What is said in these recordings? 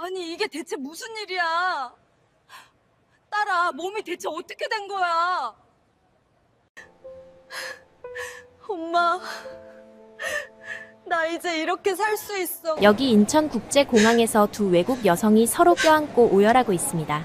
아니, 이게 대체 무슨 일이야? 딸아, 몸이 대체 어떻게 된 거야? 엄마, 나 이제 이렇게 살 수 있어. 여기 인천국제공항에서 두 외국 여성이 서로 껴안고 오열하고 있습니다.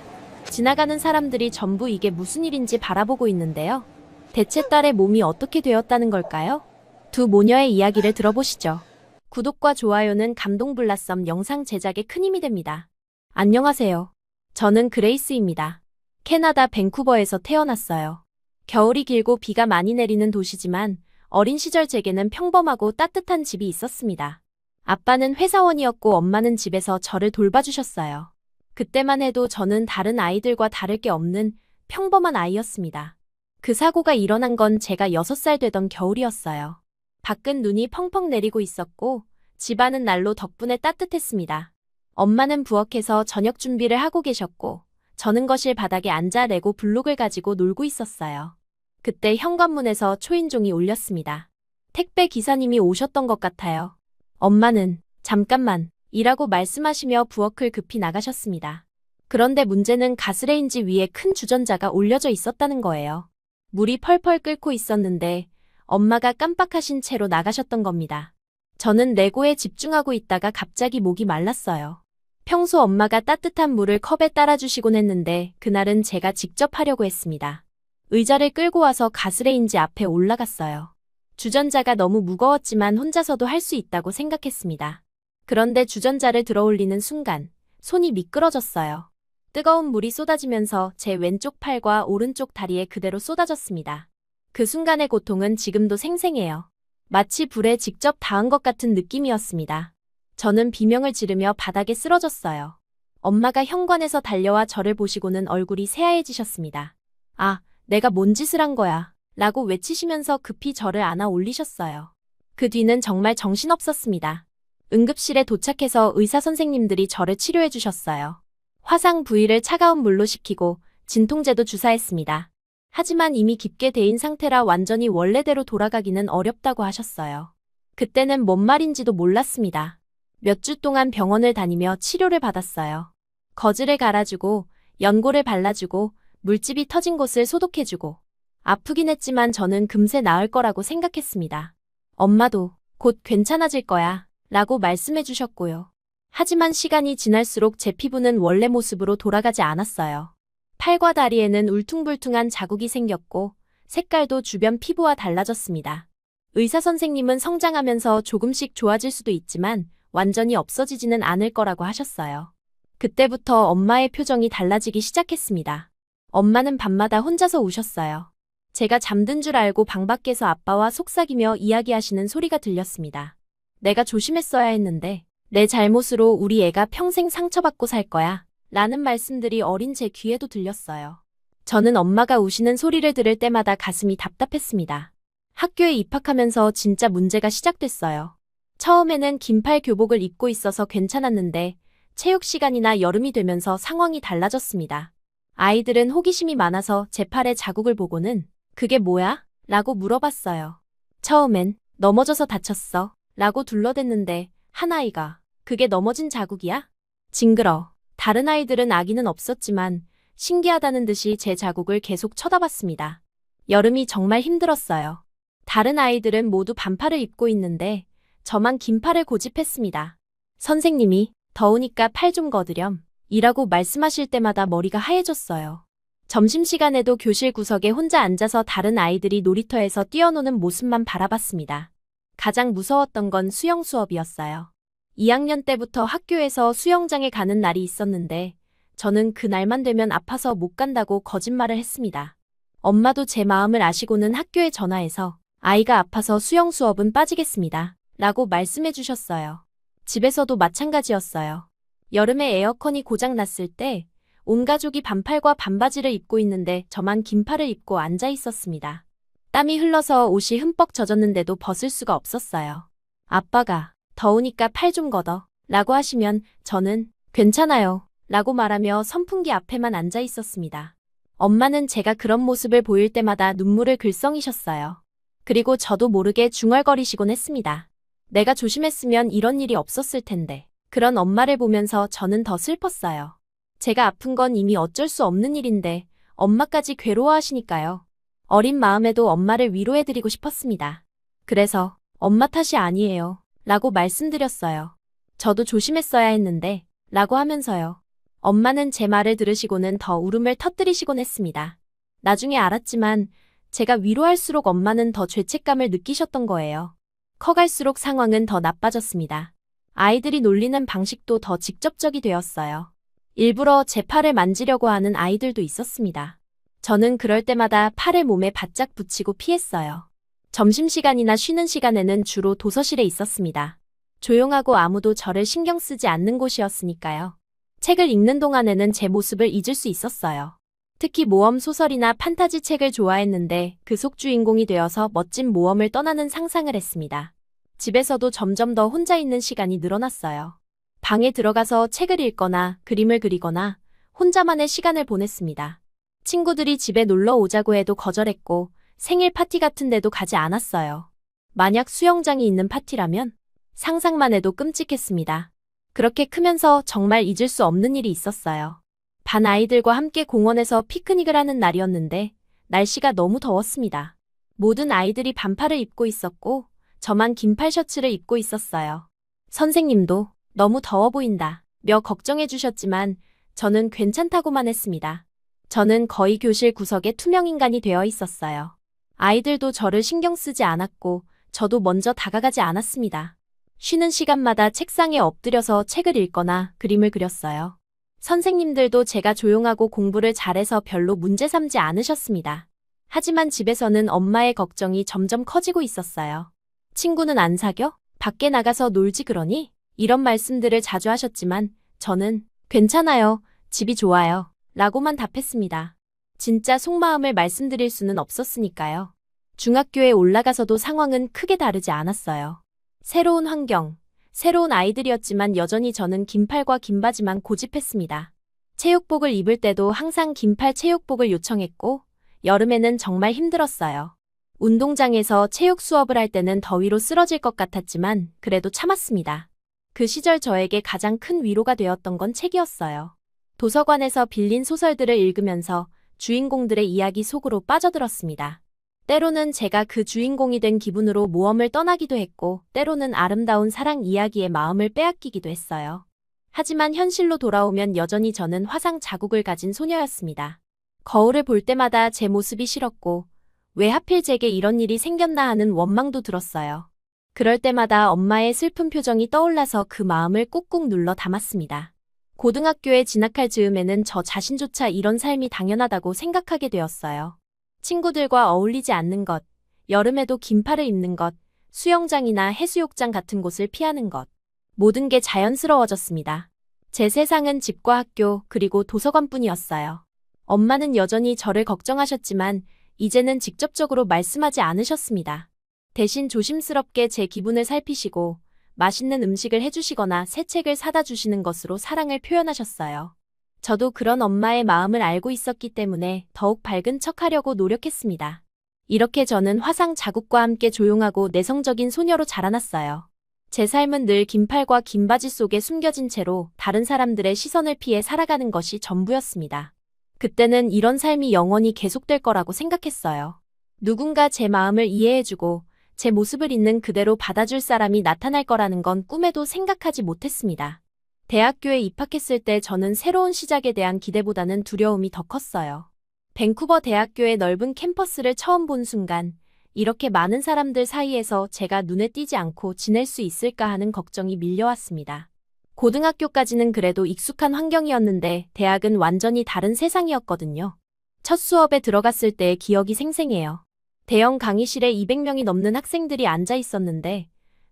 지나가는 사람들이 전부 이게 무슨 일인지 바라보고 있는데요. 대체 딸의 몸이 어떻게 되었다는 걸까요? 두 모녀의 이야기를 들어보시죠. 구독과 좋아요는 감동블라썸 영상 제작에 큰 힘이 됩니다. 안녕하세요. 저는 그레이스입니다. 캐나다 밴쿠버에서 태어났어요. 겨울이 길고 비가 많이 내리는 도시지만 어린 시절 제게는 평범하고 따뜻한 집이 있었습니다. 아빠는 회사원이었고 엄마는 집에서 저를 돌봐주셨어요. 그때만 해도 저는 다른 아이들과 다를 게 없는 평범한 아이였습니다. 그 사고가 일어난 건 제가 6살 되던 겨울이었어요. 밖은 눈이 펑펑 내리고 있었고 집안은 난로 덕분에 따뜻했습니다. 엄마는 부엌에서 저녁 준비를 하고 계셨고 저는 거실 바닥에 앉아 레고 블록을 가지고 놀고 있었어요. 그때 현관문에서 초인종이 울렸습니다. 택배 기사님이 오셨던 것 같아요. 엄마는 잠깐만 이라고 말씀하시며 부엌을 급히 나가셨습니다. 그런데 문제는 가스레인지 위에 큰 주전자가 올려져 있었다는 거예요. 물이 펄펄 끓고 있었는데 엄마가 깜빡하신 채로 나가셨던 겁니다. 저는 레고에 집중하고 있다가 갑자기 목이 말랐어요. 평소 엄마가 따뜻한 물을 컵에 따라주시곤 했는데 그날은 제가 직접 하려고 했습니다. 의자를 끌고 와서 가스레인지 앞에 올라갔어요. 주전자가 너무 무거웠지만 혼자서도 할 수 있다고 생각했습니다. 그런데 주전자를 들어올리는 순간 손이 미끄러졌어요. 뜨거운 물이 쏟아지면서 제 왼쪽 팔과 오른쪽 다리에 그대로 쏟아졌습니다. 그 순간의 고통은 지금도 생생해요. 마치 불에 직접 닿은 것 같은 느낌이었습니다. 저는 비명을 지르며 바닥에 쓰러졌어요. 엄마가 현관에서 달려와 저를 보시고는 얼굴이 새하얘지셨습니다. 아, 내가 뭔 짓을 한 거야 라고 외치시면서 급히 저를 안아 올리셨어요. 그 뒤는 정말 정신없었습니다. 응급실에 도착해서 의사 선생님들이 저를 치료해 주셨어요. 화상 부위를 차가운 물로 식히고 진통제도 주사했습니다. 하지만 이미 깊게 데인 상태라 완전히 원래대로 돌아가기는 어렵다고 하셨어요. 그때는 뭔 말인지도 몰랐습니다. 몇 주 동안 병원을 다니며 치료를 받았어요. 거즈를 갈아주고 연고를 발라주고 물집이 터진 곳을 소독해주고 아프긴 했지만 저는 금세 나을 거라고 생각했습니다. 엄마도 곧 괜찮아질 거야 라고 말씀해 주셨고요. 하지만 시간이 지날수록 제 피부는 원래 모습으로 돌아가지 않았어요. 팔과 다리에는 울퉁불퉁한 자국이 생겼고 색깔도 주변 피부와 달라졌습니다. 의사 선생님은 성장하면서 조금씩 좋아질 수도 있지만 완전히 없어지지는 않을 거라고 하셨어요. 그때부터 엄마의 표정이 달라지기 시작했습니다. 엄마는 밤마다 혼자서 우셨어요. 제가 잠든 줄 알고 방 밖에서 아빠와 속삭이며 이야기하시는 소리가 들렸습니다. 내가 조심했어야 했는데 내 잘못으로 우리 애가 평생 상처받고 살 거야 라는 말씀들이 어린 제 귀에도 들렸어요. 저는 엄마가 우시는 소리를 들을 때마다 가슴이 답답했습니다. 학교에 입학하면서 진짜 문제가 시작됐어요. 처음에는 긴팔 교복을 입고 있어서 괜찮았는데 체육 시간이나 여름이 되면서 상황이 달라졌습니다. 아이들은 호기심이 많아서 제 팔에 자국을 보고는 그게 뭐야? 라고 물어봤어요. 처음엔 넘어져서 다쳤어 라고 둘러댔는데 한 아이가 그게 넘어진 자국이야? 징그러. 다른 아이들은 아기는 없었지만 신기하다는 듯이 제 자국을 계속 쳐다봤습니다. 여름이 정말 힘들었어요. 다른 아이들은 모두 반팔을 입고 있는데 저만 긴팔을 고집했습니다. 선생님이 더우니까 팔 좀 거드렴 이라고 말씀하실 때마다 머리가 하얘졌어요. 점심시간에도 교실 구석에 혼자 앉아서 다른 아이들이 놀이터에서 뛰어노는 모습만 바라봤습니다. 가장 무서웠던 건 수영 수업이었어요. 2학년 때부터 학교에서 수영장에 가는 날이 있었는데 저는 그 날만 되면 아파서 못 간다고 거짓말을 했습니다. 엄마도 제 마음을 아시고는 학교에 전화해서 아이가 아파서 수영 수업은 빠지겠습니다 라고 말씀해 주셨어요. 집에서도 마찬가지였어요. 여름에 에어컨이 고장 났을 때 온 가족이 반팔과 반바지를 입고 있는데 저만 긴팔을 입고 앉아 있었습니다. 땀이 흘러서 옷이 흠뻑 젖었는데도 벗을 수가 없었어요. 아빠가 더우니까 팔 좀 걷어 라고 하시면 저는 괜찮아요 라고 말하며 선풍기 앞에만 앉아 있었습니다. 엄마는 제가 그런 모습을 보일 때마다 눈물을 글썽이셨어요. 그리고 저도 모르게 중얼거리시곤 했습니다. 내가 조심했으면 이런 일이 없었을 텐데 그런 엄마를 보면서 저는 더 슬펐어요. 제가 아픈 건 이미 어쩔 수 없는 일인데 엄마까지 괴로워하시니까요. 어린 마음에도 엄마를 위로해드리고 싶었습니다. 그래서 엄마 탓이 아니에요. 라고 말씀드렸어요. 저도 조심했어야 했는데 라고 하면서요. 엄마는 제 말을 들으시고는 더 울음을 터뜨리시곤 했습니다. 나중에 알았지만 제가 위로할수록 엄마는 더 죄책감을 느끼셨던 거예요. 커갈수록 상황은 더 나빠졌습니다. 아이들이 놀리는 방식도 더 직접적이 되었어요. 일부러 제 팔을 만지려고 하는 아이들도 있었습니다. 저는 그럴 때마다 팔을 몸에 바짝 붙이고 피했어요. 점심시간이나 쉬는 시간에는 주로 도서실에 있었습니다. 조용하고 아무도 저를 신경 쓰지 않는 곳이었으니까요. 책을 읽는 동안에는 제 모습을 잊을 수 있었어요. 특히 모험 소설이나 판타지 책을 좋아했는데 그 속 주인공이 되어서 멋진 모험을 떠나는 상상을 했습니다. 집에서도 점점 더 혼자 있는 시간이 늘어났어요. 방에 들어가서 책을 읽거나 그림을 그리거나 혼자만의 시간을 보냈습니다. 친구들이 집에 놀러 오자고 해도 거절했고 생일 파티 같은 데도 가지 않았어요. 만약 수영장이 있는 파티라면 상상만 해도 끔찍했습니다. 그렇게 크면서 정말 잊을 수 없는 일이 있었어요. 반 아이들과 함께 공원에서 피크닉을 하는 날이었는데 날씨가 너무 더웠습니다. 모든 아이들이 반팔을 입고 있었고 저만 긴팔 셔츠를 입고 있었어요. 선생님도 너무 더워 보인다 며 걱정해 주셨지만 저는 괜찮다고만 했습니다. 저는 거의 교실 구석에 투명인간이 되어 있었어요. 아이들도 저를 신경 쓰지 않았고 저도 먼저 다가가지 않았습니다. 쉬는 시간마다 책상에 엎드려서 책을 읽거나 그림을 그렸어요. 선생님들도 제가 조용하고 공부를 잘해서 별로 문제 삼지 않으셨습니다. 하지만 집에서는 엄마의 걱정이 점점 커지고 있었어요. 친구는 안 사겨? 밖에 나가서 놀지 그러니? 이런 말씀들을 자주 하셨지만 저는 괜찮아요. 집이 좋아요. 라고만 답했습니다. 진짜 속마음을 말씀드릴 수는 없었으니까요. 중학교에 올라가서도 상황은 크게 다르지 않았어요. 새로운 환경, 새로운 아이들이었지만 여전히 저는 긴팔과 긴바지만 고집했습니다. 체육복을 입을 때도 항상 긴팔 체육복을 요청했고 여름에는 정말 힘들었어요. 운동장에서 체육 수업을 할 때는 더위로 쓰러질 것 같았지만 그래도 참았습니다. 그 시절 저에게 가장 큰 위로가 되었던 건 책이었어요. 도서관에서 빌린 소설들을 읽으면서 주인공들의 이야기 속으로 빠져들었습니다. 때로는 제가 그 주인공이 된 기분으로 모험을 떠나기도 했고 때로는 아름다운 사랑 이야기에 마음을 빼앗기기도 했어요. 하지만 현실로 돌아오면 여전히 저는 화상 자국을 가진 소녀였습니다. 거울을 볼 때마다 제 모습이 싫었고 왜 하필 제게 이런 일이 생겼나 하는 원망도 들었어요. 그럴 때마다 엄마의 슬픈 표정이 떠올라서 그 마음을 꾹꾹 눌러 담았습니다. 고등학교에 진학할 즈음에는 저 자신조차 이런 삶이 당연하다고 생각하게 되었어요. 친구들과 어울리지 않는 것, 여름에도 긴팔을 입는 것, 수영장이나 해수욕장 같은 곳을 피하는 것. 모든 게 자연스러워졌습니다. 제 세상은 집과 학교 그리고 도서관뿐이었어요. 엄마는 여전히 저를 걱정하셨지만 이제는 직접적으로 말씀하지 않으셨습니다. 대신 조심스럽게 제 기분을 살피시고 맛있는 음식을 해주시거나 새 책을 사다 주시는 것으로 사랑을 표현하셨어요. 저도 그런 엄마의 마음을 알고 있었기 때문에 더욱 밝은 척하려고 노력했습니다. 이렇게 저는 화상 자국과 함께 조용하고 내성적인 소녀로 자라났어요. 제 삶은 늘 긴팔과 긴 바지 속에 숨겨진 채로 다른 사람들의 시선을 피해 살아가는 것이 전부였습니다. 그때는 이런 삶이 영원히 계속될 거라고 생각했어요. 누군가 제 마음을 이해해주고 제 모습을 있는 그대로 받아줄 사람이 나타날 거라는 건 꿈에도 생각하지 못했습니다. 대학교에 입학했을 때 저는 새로운 시작에 대한 기대보다는 두려움이 더 컸어요. 밴쿠버 대학교의 넓은 캠퍼스를 처음 본 순간 이렇게 많은 사람들 사이에서 제가 눈에 띄지 않고 지낼 수 있을까 하는 걱정이 밀려왔습니다. 고등학교까지는 그래도 익숙한 환경이었는데 대학은 완전히 다른 세상이었거든요. 첫 수업에 들어갔을 때의 기억이 생생해요. 대형 강의실에 200명이 넘는 학생들이 앉아 있었는데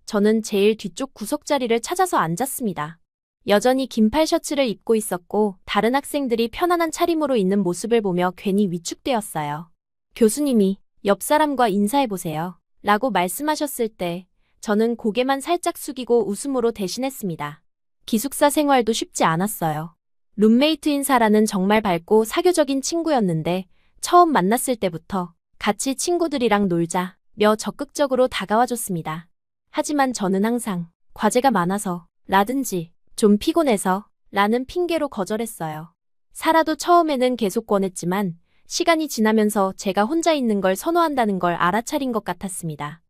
저는 제일 뒤쪽 구석 자리를 찾아서 앉았습니다. 여전히 긴팔 셔츠를 입고 있었고 다른 학생들이 편안한 차림으로 있는 모습을 보며 괜히 위축되었어요. 교수님이 옆 사람과 인사해보세요 라고 말씀하셨을 때 저는 고개만 살짝 숙이고 웃음으로 대신했습니다. 기숙사 생활도 쉽지 않았어요. 룸메이트인 사라는 정말 밝고 사교적인 친구였는데 처음 만났을 때부터 같이 친구들이랑 놀자며 적극적으로 다가와줬습니다. 하지만 저는 항상 과제가 많아서 라든지 좀 피곤해서 라는 핑계로 거절했어요. 사라도 처음에는 계속 권했지만 시간이 지나면서 제가 혼자 있는 걸 선호한다는 걸 알아차린 것 같았습니다.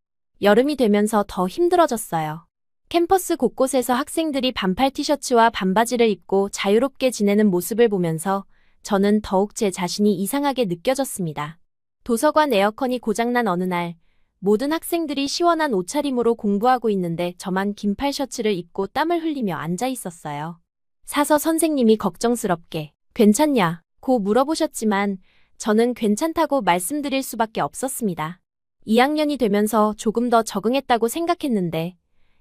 여름이 되면서 더 힘들어졌어요. 캠퍼스 곳곳에서 학생들이 반팔 티셔츠와 반바지를 입고 자유롭게 지내는 모습을 보면서 저는 더욱 제 자신이 이상하게 느껴졌습니다. 도서관 에어컨이 고장난 어느 날 모든 학생들이 시원한 옷차림으로 공부하고 있는데 저만 긴팔 셔츠를 입고 땀을 흘리며 앉아 있었어요. 사서 선생님이 걱정스럽게 괜찮냐? 고 물어보셨지만 저는 괜찮다고 말씀드릴 수밖에 없었습니다. 2학년이 되면서 조금 더 적응했다고 생각했는데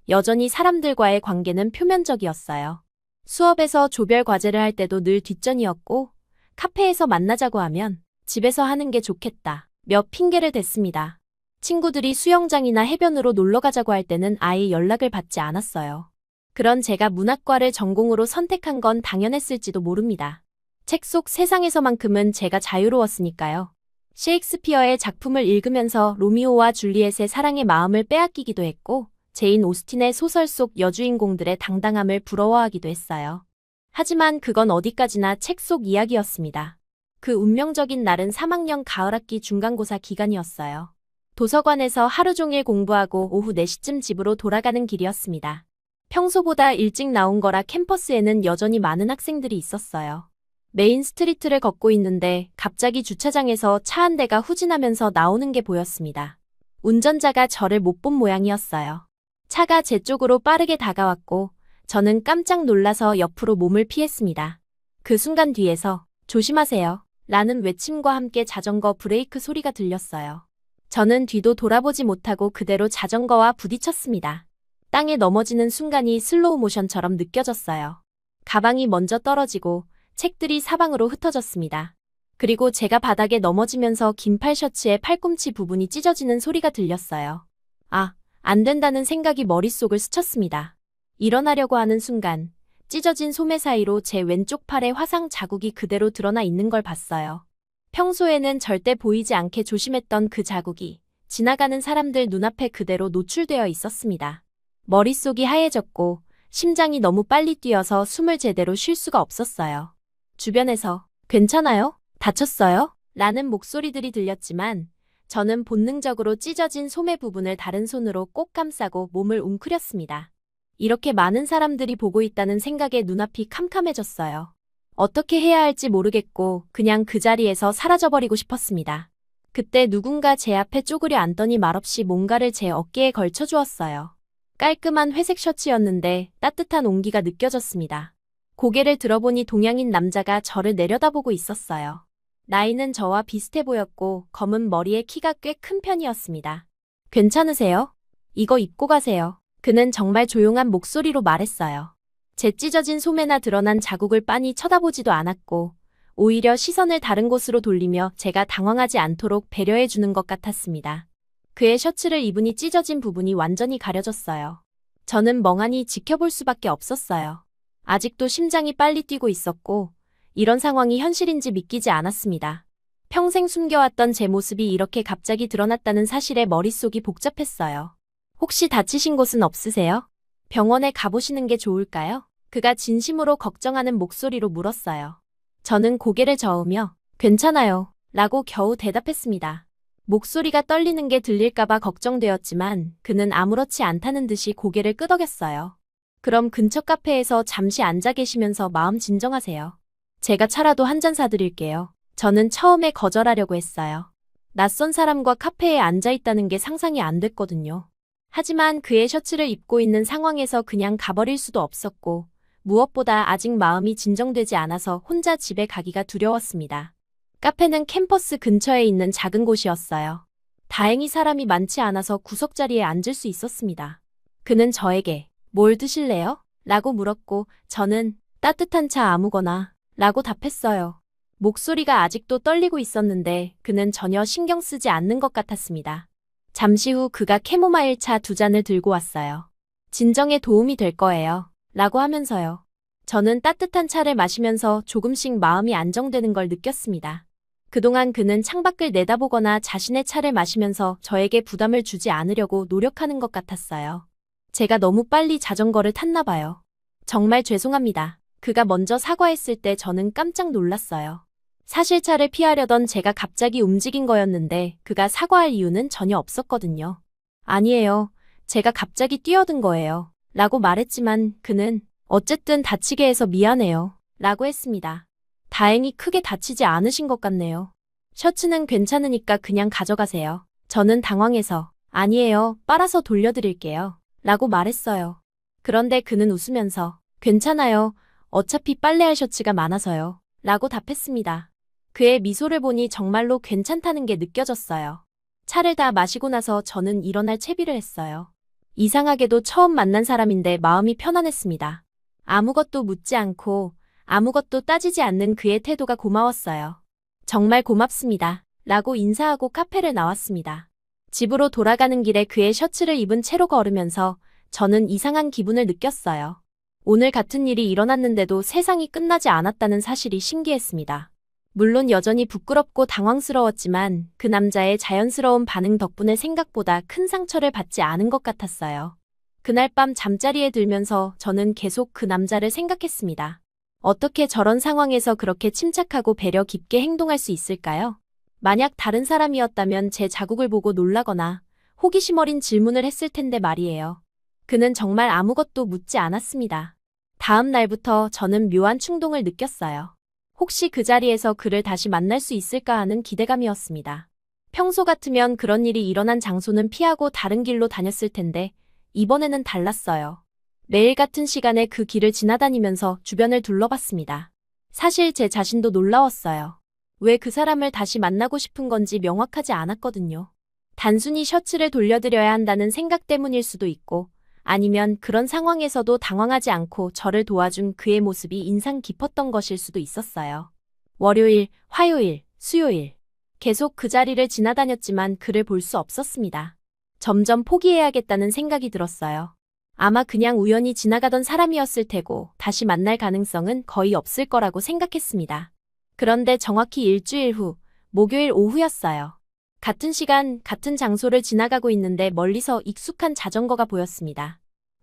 여전히 사람들과의 관계는 표면적이었어요. 수업에서 조별 과제를 할 때도 늘 뒷전이었고 카페에서 만나자고 하면 집에서 하는 게 좋겠다 몇 핑계를 댔습니다. 친구들이 수영장이나 해변으로 놀러 가자고 할 때는 아예 연락을 받지 않았어요. 그런 제가 문학과를 전공으로 선택한 건 당연했을지도 모릅니다. 책 속 세상에서만큼은 제가 자유로웠으니까요. 셰익스피어의 작품을 읽으면서 로미오와 줄리엣의 사랑의 마음을 빼앗기기도 했고 제인 오스틴의 소설 속 여주인공들의 당당함을 부러워하기도 했어요. 하지만 그건 어디까지나 책 속 이야기였습니다. 그 운명적인 날은 3학년 가을학기 중간고사 기간이었어요. 도서관에서 하루 종일 공부하고 오후 4시쯤 집으로 돌아가는 길이었습니다. 평소보다 일찍 나온 거라 캠퍼스에는 여전히 많은 학생들이 있었어요. 메인 스트리트를 걷고 있는데 갑자기 주차장에서 차 한 대가 후진하면서 나오는 게 보였습니다. 운전자가 저를 못 본 모양이었어요. 차가 제 쪽으로 빠르게 다가왔고 저는 깜짝 놀라서 옆으로 몸을 피했습니다. 그 순간 뒤에서 조심하세요 라는 외침과 함께 자전거 브레이크 소리가 들렸어요. 저는 뒤도 돌아보지 못하고 그대로 자전거와 부딪혔습니다. 땅에 넘어지는 순간이 슬로우 모션처럼 느껴졌어요. 가방이 먼저 떨어지고 책들이 사방으로 흩어졌습니다. 그리고 제가 바닥에 넘어지면서 긴팔 셔츠의 팔꿈치 부분이 찢어지는 소리가 들렸어요. 아, 안 된다는 생각이 머릿속을 스쳤습니다. 일어나려고 하는 순간 찢어진 소매 사이로 제 왼쪽 팔에 화상 자국이 그대로 드러나 있는 걸 봤어요. 평소에는 절대 보이지 않게 조심했던 그 자국이 지나가는 사람들 눈앞에 그대로 노출되어 있었습니다. 머릿속이 하얘졌고 심장이 너무 빨리 뛰어서 숨을 제대로 쉴 수가 없었어요. 주변에서 괜찮아요? 다쳤어요? 라는 목소리들이 들렸지만 저는 본능적으로 찢어진 소매 부분을 다른 손으로 꼭 감싸고 몸을 웅크렸습니다. 이렇게 많은 사람들이 보고 있다는 생각에 눈앞이 캄캄해졌어요. 어떻게 해야 할지 모르겠고 그냥 그 자리에서 사라져버리고 싶었습니다. 그때 누군가 제 앞에 쪼그려 앉더니 말없이 뭔가를 제 어깨에 걸쳐주었어요. 깔끔한 회색 셔츠였는데 따뜻한 온기가 느껴졌습니다. 고개를 들어보니 동양인 남자가 저를 내려다보고 있었어요. 나이는 저와 비슷해 보였고 검은 머리에 키가 꽤 큰 편이었습니다. 괜찮으세요? 이거 입고 가세요. 그는 정말 조용한 목소리로 말했어요. 제 찢어진 소매나 드러난 자국을 빤히 쳐다보지도 않았고 오히려 시선을 다른 곳으로 돌리며 제가 당황하지 않도록 배려해 주는 것 같았습니다. 그의 셔츠를 입으니 찢어진 부분이 완전히 가려졌어요. 저는 멍하니 지켜볼 수밖에 없었어요. 아직도 심장이 빨리 뛰고 있었고 이런 상황이 현실인지 믿기지 않았습니다. 평생 숨겨왔던 제 모습이 이렇게 갑자기 드러났다는 사실에 머릿속이 복잡했어요. 혹시 다치신 곳은 없으세요? 병원에 가보시는 게 좋을까요? 그가 진심으로 걱정하는 목소리로 물었어요. 저는 고개를 저으며 괜찮아요 라고 겨우 대답했습니다. 목소리가 떨리는 게 들릴까봐 걱정되었지만 그는 아무렇지 않다는 듯이 고개를 끄덕였어요. 그럼 근처 카페에서 잠시 앉아 계시면서 마음 진정하세요. 제가 차라도 한 잔 사드릴게요. 저는 처음에 거절하려고 했어요. 낯선 사람과 카페에 앉아 있다는 게 상상이 안 됐거든요. 하지만 그의 셔츠를 입고 있는 상황에서 그냥 가버릴 수도 없었고 무엇보다 아직 마음이 진정되지 않아서 혼자 집에 가기가 두려웠습니다. 카페는 캠퍼스 근처에 있는 작은 곳이었어요. 다행히 사람이 많지 않아서 구석자리에 앉을 수 있었습니다. 그는 저에게 뭘 드실래요? 라고 물었고 저는 따뜻한 차 아무거나 라고 답했어요. 목소리가 아직도 떨리고 있었는데 그는 전혀 신경 쓰지 않는 것 같았습니다. 잠시 후 그가 캐모마일 차 2잔을 들고 왔어요. 진정에 도움이 될 거예요. 라고 하면서요. 저는 따뜻한 차를 마시면서 조금씩 마음이 안정되는 걸 느꼈습니다. 그동안 그는 창밖을 내다보거나 자신의 차를 마시면서 저에게 부담을 주지 않으려고 노력하는 것 같았어요. 제가 너무 빨리 자전거를 탔나 봐요. 정말 죄송합니다. 그가 먼저 사과했을 때 저는 깜짝 놀랐어요. 사실 차를 피하려던 제가 갑자기 움직인 거였는데 그가 사과할 이유는 전혀 없었거든요. 아니에요. 제가 갑자기 뛰어든 거예요. 라고 말했지만 그는 어쨌든 다치게 해서 미안해요. 라고 했습니다. 다행히 크게 다치지 않으신 것 같네요. 셔츠는 괜찮으니까 그냥 가져가세요. 저는 당황해서 아니에요. 빨아서 돌려드릴게요. 라고 말했어요. 그런데 그는 웃으면서 괜찮아요. 어차피 빨래할 셔츠가 많아서요. 라고 답했습니다. 그의 미소를 보니 정말로 괜찮다는 게 느껴졌어요. 차를 다 마시고 나서 저는 일어날 채비를 했어요. 이상하게도 처음 만난 사람인데 마음이 편안했습니다. 아무것도 묻지 않고 아무것도 따지지 않는 그의 태도가 고마웠어요. 정말 고맙습니다. 라고 인사하고 카페를 나왔습니다. 집으로 돌아가는 길에 그의 셔츠를 입은 채로 걸으면서 저는 이상한 기분을 느꼈어요. 오늘 같은 일이 일어났는데도 세상이 끝나지 않았다는 사실이 신기했습니다. 물론 여전히 부끄럽고 당황스러웠지만 그 남자의 자연스러운 반응 덕분에 생각보다 큰 상처를 받지 않은 것 같았어요. 그날 밤 잠자리에 들면서 저는 계속 그 남자를 생각했습니다. 어떻게 저런 상황에서 그렇게 침착하고 배려 깊게 행동할 수 있을까요? 만약 다른 사람이었다면 제 자국을 보고 놀라거나 호기심 어린 질문을 했을 텐데 말이에요. 그는 정말 아무것도 묻지 않았습니다. 다음 날부터 저는 묘한 충동을 느꼈어요. 혹시 그 자리에서 그를 다시 만날 수 있을까 하는 기대감이었습니다. 평소 같으면 그런 일이 일어난 장소는 피하고 다른 길로 다녔을 텐데 이번에는 달랐어요. 매일 같은 시간에 그 길을 지나다니면서 주변을 둘러봤습니다. 사실 제 자신도 놀라웠어요. 왜 그 사람을 다시 만나고 싶은 건지 명확하지 않았거든요. 단순히 셔츠를 돌려드려야 한다는 생각 때문일 수도 있고 아니면 그런 상황에서도 당황하지 않고 저를 도와준 그의 모습이 인상 깊었던 것일 수도 있었어요. 월요일, 화요일, 수요일. 계속 그 자리를 지나다녔지만 그를 볼 수 없었습니다. 점점 포기해야겠다는 생각이 들었어요. 아마 그냥 우연히 지나가던 사람이었을 테고 다시 만날 가능성은 거의 없을 거라고 생각했습니다. 그런데 정확히 일주일 후, 목요일 오후였어요. 같은 시간, 같은 장소를 지나가고 있는데 멀리서 익숙한 자전거가 보였습니다.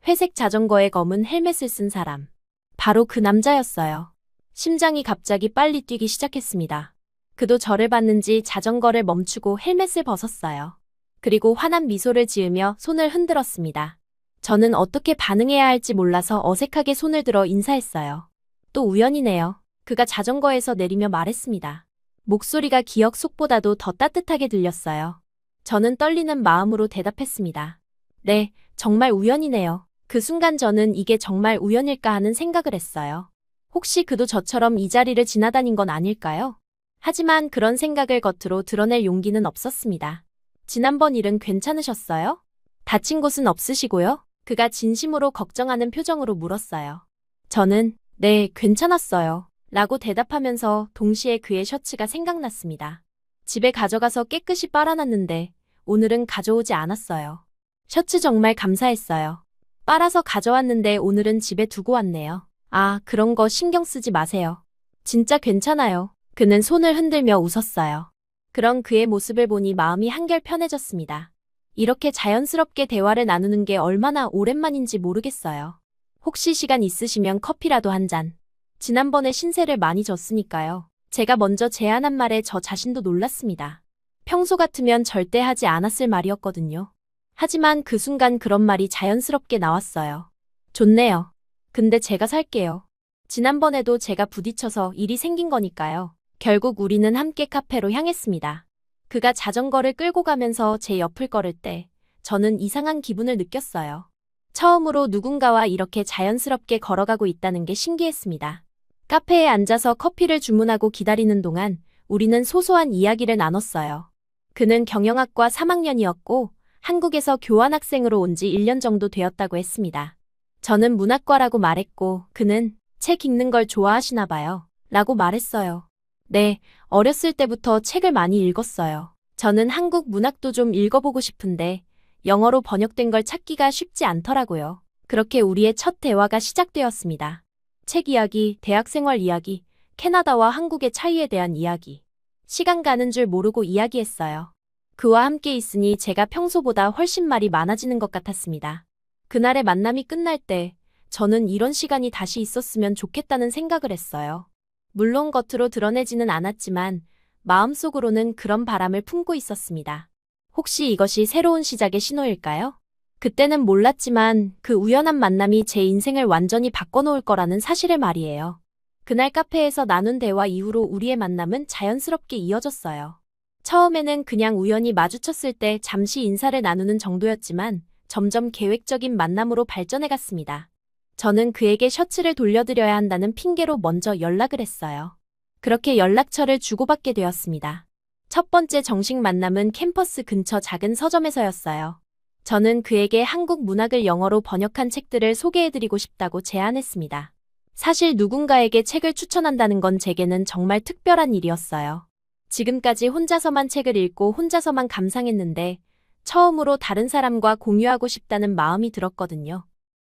회색 자전거에 검은 헬멧을 쓴 사람. 바로 그 남자였어요. 심장이 갑자기 빨리 뛰기 시작했습니다. 그도 저를 봤는지 자전거를 멈추고 헬멧을 벗었어요. 그리고 환한 미소를 지으며 손을 흔들었습니다. 저는 어떻게 반응해야 할지 몰라서 어색하게 손을 들어 인사했어요. 또 우연이네요. 그가 자전거에서 내리며 말했습니다. 목소리가 기억 속보다도 더 따뜻하게 들렸어요. 저는 떨리는 마음으로 대답했습니다. 네, 정말 우연이네요. 그 순간 저는 이게 정말 우연일까 하는 생각을 했어요. 혹시 그도 저처럼 이 자리를 지나다닌 건 아닐까요? 하지만 그런 생각을 겉으로 드러낼 용기는 없었습니다. 지난번 일은 괜찮으셨어요? 다친 곳은 없으시고요? 그가 진심으로 걱정하는 표정으로 물었어요. 저는 네, 괜찮았어요. 라고 대답하면서 동시에 그의 셔츠가 생각났습니다. 집에 가져가서 깨끗이 빨아놨는데 오늘은 가져오지 않았어요. 셔츠 정말 감사했어요. 빨아서 가져왔는데 오늘은 집에 두고 왔네요. 아, 그런 거 신경 쓰지 마세요. 진짜 괜찮아요. 그는 손을 흔들며 웃었어요. 그런 그의 모습을 보니 마음이 한결 편해졌습니다. 이렇게 자연스럽게 대화를 나누는 게 얼마나 오랜만인지 모르겠어요. 혹시 시간 있으시면 커피라도 한 잔. 지난번에 신세를 많이 졌으니까요. 제가 먼저 제안한 말에 저 자신도 놀랐습니다. 평소 같으면 절대 하지 않았을 말이었거든요. 하지만 그 순간 그런 말이 자연스럽게 나왔어요. 좋네요. 근데 제가 살게요. 지난번에도 제가 부딪혀서 일이 생긴 거니까요. 결국 우리는 함께 카페로 향했습니다. 그가 자전거를 끌고 가면서 제 옆을 걸을 때 저는 이상한 기분을 느꼈어요. 처음으로 누군가와 이렇게 자연스럽게 걸어가고 있다는 게 신기했습니다. 카페에 앉아서 커피를 주문하고 기다리는 동안 우리는 소소한 이야기를 나눴어요. 그는 경영학과 3학년이었고 한국에서 교환학생으로 온 지 1년 정도 되었다고 했습니다. 저는 문학과라고 말했고 그는 책 읽는 걸 좋아하시나 봐요. 라고 말했어요. 네, 어렸을 때부터 책을 많이 읽었어요. 저는 한국 문학도 좀 읽어보고 싶은데 영어로 번역된 걸 찾기가 쉽지 않더라고요. 그렇게 우리의 첫 대화가 시작되었습니다. 책 이야기, 대학생활 이야기, 캐나다와 한국의 차이에 대한 이야기. 시간 가는 줄 모르고 이야기했어요. 그와 함께 있으니 제가 평소보다 훨씬 말이 많아지는 것 같았습니다. 그날의 만남이 끝날 때 저는 이런 시간이 다시 있었으면 좋겠다는 생각을 했어요. 물론 겉으로 드러내지는 않았지만 마음속으로는 그런 바람을 품고 있었습니다. 혹시 이것이 새로운 시작의 신호일까요? 그때는 몰랐지만 그 우연한 만남이 제 인생을 완전히 바꿔놓을 거라는 사실을 말이에요. 그날 카페에서 나눈 대화 이후로 우리의 만남은 자연스럽게 이어졌어요. 처음에는 그냥 우연히 마주쳤을 때 잠시 인사를 나누는 정도였지만 점점 계획적인 만남으로 발전해갔습니다. 저는 그에게 셔츠를 돌려드려야 한다는 핑계로 먼저 연락을 했어요. 그렇게 연락처를 주고받게 되었습니다. 첫 번째 정식 만남은 캠퍼스 근처 작은 서점에서였어요. 저는 그에게 한국 문학을 영어로 번역한 책들을 소개해드리고 싶다고 제안했습니다. 사실 누군가에게 책을 추천한다는 건 제게는 정말 특별한 일이었어요. 지금까지 혼자서만 책을 읽고 혼자서만 감상했는데 처음으로 다른 사람과 공유하고 싶다는 마음이 들었거든요.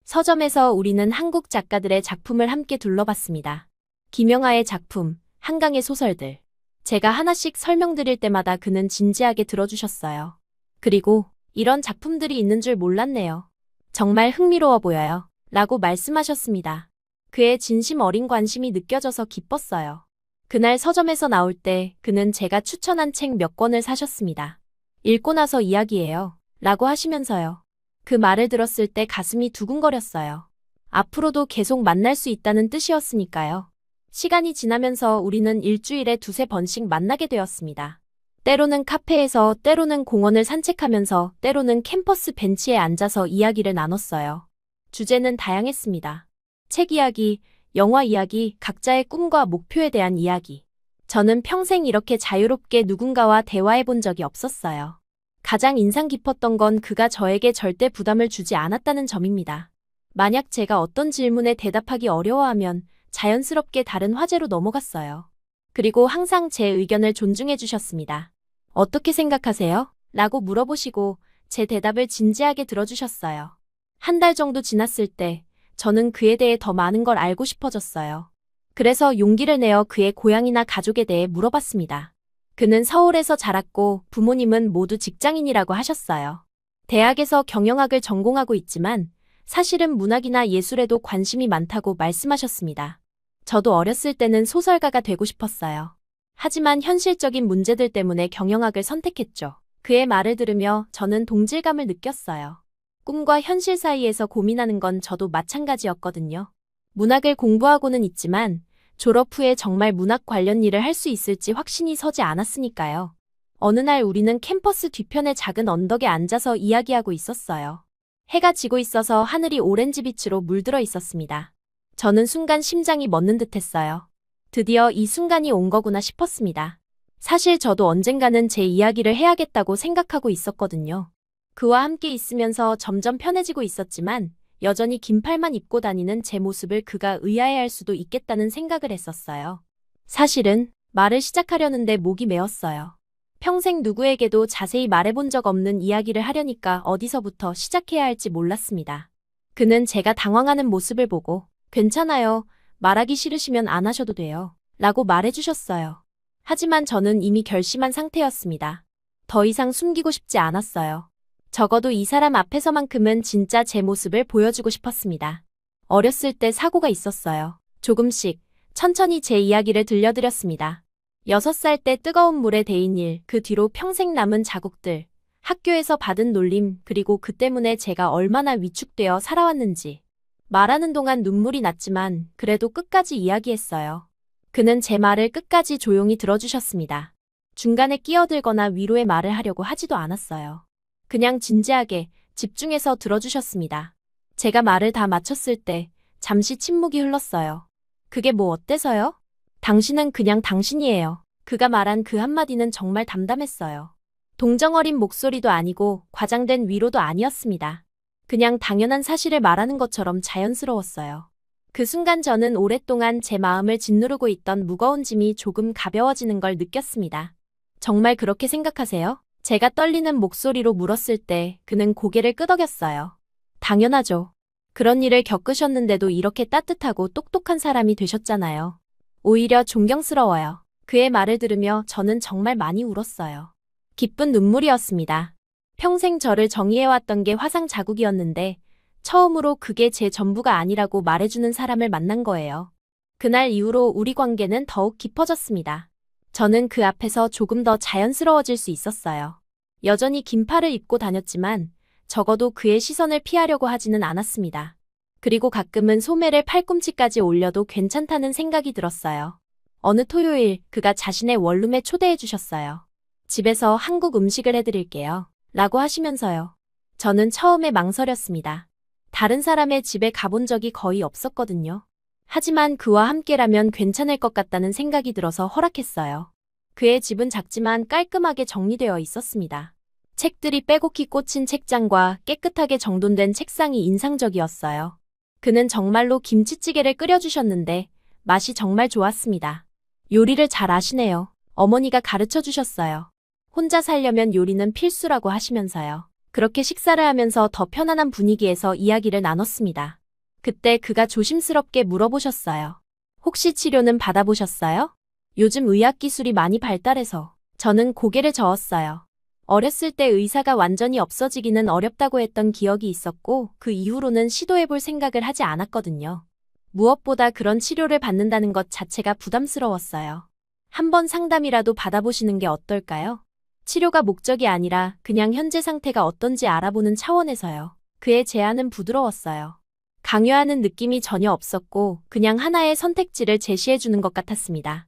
서점에서 우리는 한국 작가들의 작품을 함께 둘러봤습니다. 김영하의 작품, 한강의 소설들. 제가 하나씩 설명드릴 때마다 그는 진지하게 들어주셨어요. 그리고 이런 작품들이 있는 줄 몰랐네요. 정말 흥미로워 보여요. 라고 말씀하셨습니다. 그의 진심 어린 관심이 느껴져서 기뻤어요. 그날 서점에서 나올 때 그는 제가 추천한 책 몇 권을 사셨습니다. 읽고 나서 이야기해요. 라고 하시면서요. 그 말을 들었을 때 가슴이 두근거렸어요. 앞으로도 계속 만날 수 있다는 뜻이었으니까요. 시간이 지나면서 우리는 일주일에 두세 번씩 만나게 되었습니다. 때로는 카페에서, 때로는 공원을 산책하면서, 때로는 캠퍼스 벤치에 앉아서 이야기를 나눴어요. 주제는 다양했습니다. 책 이야기, 영화 이야기, 각자의 꿈과 목표에 대한 이야기. 저는 평생 이렇게 자유롭게 누군가와 대화해 본 적이 없었어요. 가장 인상 깊었던 건 그가 저에게 절대 부담을 주지 않았다는 점입니다. 만약 제가 어떤 질문에 대답하기 어려워하면 자연스럽게 다른 화제로 넘어갔어요. 그리고 항상 제 의견을 존중해 주셨습니다. 어떻게 생각하세요? 라고 물어보시고 제 대답을 진지하게 들어주셨어요. 한 달 정도 지났을 때 저는 그에 대해 더 많은 걸 알고 싶어졌어요. 그래서 용기를 내어 그의 고향이나 가족에 대해 물어봤습니다. 그는 서울에서 자랐고 부모님은 모두 직장인이라고 하셨어요. 대학에서 경영학을 전공하고 있지만 사실은 문학이나 예술에도 관심이 많다고 말씀하셨습니다. 저도 어렸을 때는 소설가가 되고 싶었어요. 하지만 현실적인 문제들 때문에 경영학을 선택했죠. 그의 말을 들으며 저는 동질감을 느꼈어요. 꿈과 현실 사이에서 고민하는 건 저도 마찬가지였거든요. 문학을 공부하고는 있지만 졸업 후에 정말 문학 관련 일을 할 수 있을지 확신이 서지 않았으니까요. 어느 날 우리는 캠퍼스 뒤편의 작은 언덕에 앉아서 이야기하고 있었어요. 해가 지고 있어서 하늘이 오렌지빛으로 물들어 있었습니다. 저는 순간 심장이 멎는 듯했어요. 드디어 이 순간이 온 거구나 싶었습니다. 사실 저도 언젠가는 제 이야기를 해야겠다고 생각하고 있었거든요. 그와 함께 있으면서 점점 편해지고 있었지만 여전히 긴 팔만 입고 다니는 제 모습을 그가 의아해할 수도 있겠다는 생각을 했었어요. 사실은 말을 시작하려는데 목이 메었어요. 평생 누구에게도 자세히 말해본 적 없는 이야기를 하려니까 어디서부터 시작해야 할지 몰랐습니다. 그는 제가 당황하는 모습을 보고 괜찮아요. 말하기 싫으시면 안 하셔도 돼요. 라고 말해주셨어요. 하지만 저는 이미 결심한 상태였습니다. 더 이상 숨기고 싶지 않았어요. 적어도 이 사람 앞에서만큼은 진짜 제 모습을 보여주고 싶었습니다. 어렸을 때 사고가 있었어요. 조금씩, 천천히 제 이야기를 들려드렸습니다. 6살 때 뜨거운 물에 데인 일, 그 뒤로 평생 남은 자국들, 학교에서 받은 놀림, 그리고 그 때문에 제가 얼마나 위축되어 살아왔는지. 말하는 동안 눈물이 났지만 그래도 끝까지 이야기했어요. 그는 제 말을 끝까지 조용히 들어주셨습니다. 중간에 끼어들거나 위로의 말을 하려고 하지도 않았어요. 그냥 진지하게 집중해서 들어주셨습니다. 제가 말을 다 마쳤을 때 잠시 침묵이 흘렀어요. 그게 뭐 어때서요? 당신은 그냥 당신이에요. 그가 말한 그 한마디는 정말 담담했어요. 동정어린 목소리도 아니고 과장된 위로도 아니었습니다. 그냥 당연한 사실을 말하는 것처럼 자연스러웠어요. 그 순간 저는 오랫동안 제 마음을 짓누르고 있던 무거운 짐이 조금 가벼워지는 걸 느꼈습니다. 정말 그렇게 생각하세요? 제가 떨리는 목소리로 물었을 때 그는 고개를 끄덕였어요. 당연하죠. 그런 일을 겪으셨는데도 이렇게 따뜻하고 똑똑한 사람이 되셨잖아요. 오히려 존경스러워요. 그의 말을 들으며 저는 정말 많이 울었어요. 기쁜 눈물이었습니다. 평생 저를 정의해왔던 게 화상 자국이었는데 처음으로 그게 제 전부가 아니라고 말해주는 사람을 만난 거예요. 그날 이후로 우리 관계는 더욱 깊어졌습니다. 저는 그 앞에서 조금 더 자연스러워질 수 있었어요. 여전히 긴 팔을 입고 다녔지만 적어도 그의 시선을 피하려고 하지는 않았습니다. 그리고 가끔은 소매를 팔꿈치까지 올려도 괜찮다는 생각이 들었어요. 어느 토요일 그가 자신의 원룸에 초대해 주셨어요. 집에서 한국 음식을 해드릴게요. 라고 하시면서요. 저는 처음에 망설였습니다. 다른 사람의 집에 가본 적이 거의 없었거든요. 하지만 그와 함께라면 괜찮을 것 같다는 생각이 들어서 허락했어요. 그의 집은 작지만 깔끔하게 정리되어 있었습니다. 책들이 빼곡히 꽂힌 책장과 깨끗하게 정돈된 책상이 인상적이었어요. 그는 정말로 김치찌개를 끓여주셨는데 맛이 정말 좋았습니다. 요리를 잘 아시네요. 어머니가 가르쳐 주셨어요. 혼자 살려면 요리는 필수라고 하시면서요. 그렇게 식사를 하면서 더 편안한 분위기에서 이야기를 나눴습니다. 그때 그가 조심스럽게 물어보셨어요. 혹시 치료는 받아보셨어요? 요즘 의학기술이 많이 발달해서. 저는 고개를 저었어요. 어렸을 때 의사가 완전히 없어지기는 어렵다고 했던 기억이 있었고 그 이후로는 시도해볼 생각을 하지 않았거든요. 무엇보다 그런 치료를 받는다는 것 자체가 부담스러웠어요. 한번 상담이라도 받아보시는 게 어떨까요? 치료가 목적이 아니라 그냥 현재 상태가 어떤지 알아보는 차원에서요. 그의 제안은 부드러웠어요. 강요하는 느낌이 전혀 없었고 그냥 하나의 선택지를 제시해주는 것 같았습니다.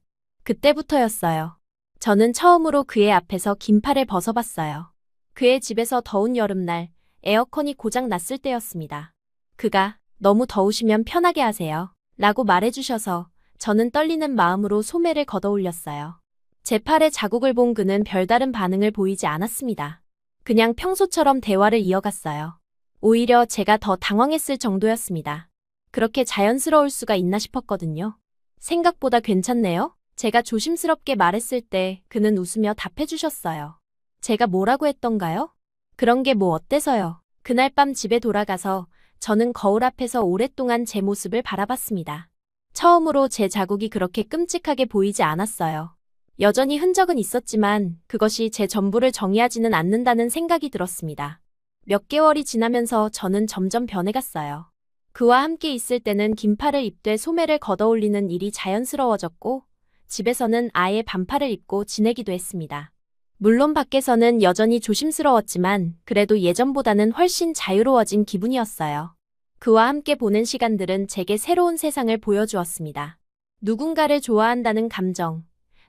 그때부터였어요. 저는 처음으로 그의 앞에서 긴 팔을 벗어봤어요. 그의 집에서 더운 여름날 에어컨이 고장 났을 때였습니다. 그가 너무 더우시면 편하게 하세요. 라고 말해주셔서 저는 떨리는 마음으로 소매를 걷어올렸어요. 제 팔에 자국을 본 그는 별다른 반응을 보이지 않았습니다. 그냥 평소처럼 대화를 이어갔어요. 오히려 제가 더 당황했을 정도였습니다. 그렇게 자연스러울 수가 있나 싶었거든요. 생각보다 괜찮네요? 제가 조심스럽게 말했을 때 그는 웃으며 답해주셨어요. 제가 뭐라고 했던가요? 그런 게 뭐 어때서요? 그날 밤 집에 돌아가서 저는 거울 앞에서 오랫동안 제 모습을 바라봤습니다. 처음으로 제 자국이 그렇게 끔찍하게 보이지 않았어요. 여전히 흔적은 있었지만 그것이 제 전부를 정의하지는 않는다는 생각이 들었습니다. 몇 개월이 지나면서 저는 점점 변해갔어요. 그와 함께 있을 때는 긴 팔을 입되 소매를 걷어올리는 일이 자연스러워졌고 집에서는 아예 반팔을 입고 지내기도 했습니다. 물론 밖에서는 여전히 조심스러웠지만 그래도 예전보다는 훨씬 자유로워진 기분이었어요. 그와 함께 보낸 시간들은 제게 새로운 세상을 보여주었습니다. 누군가를 좋아한다는 감정,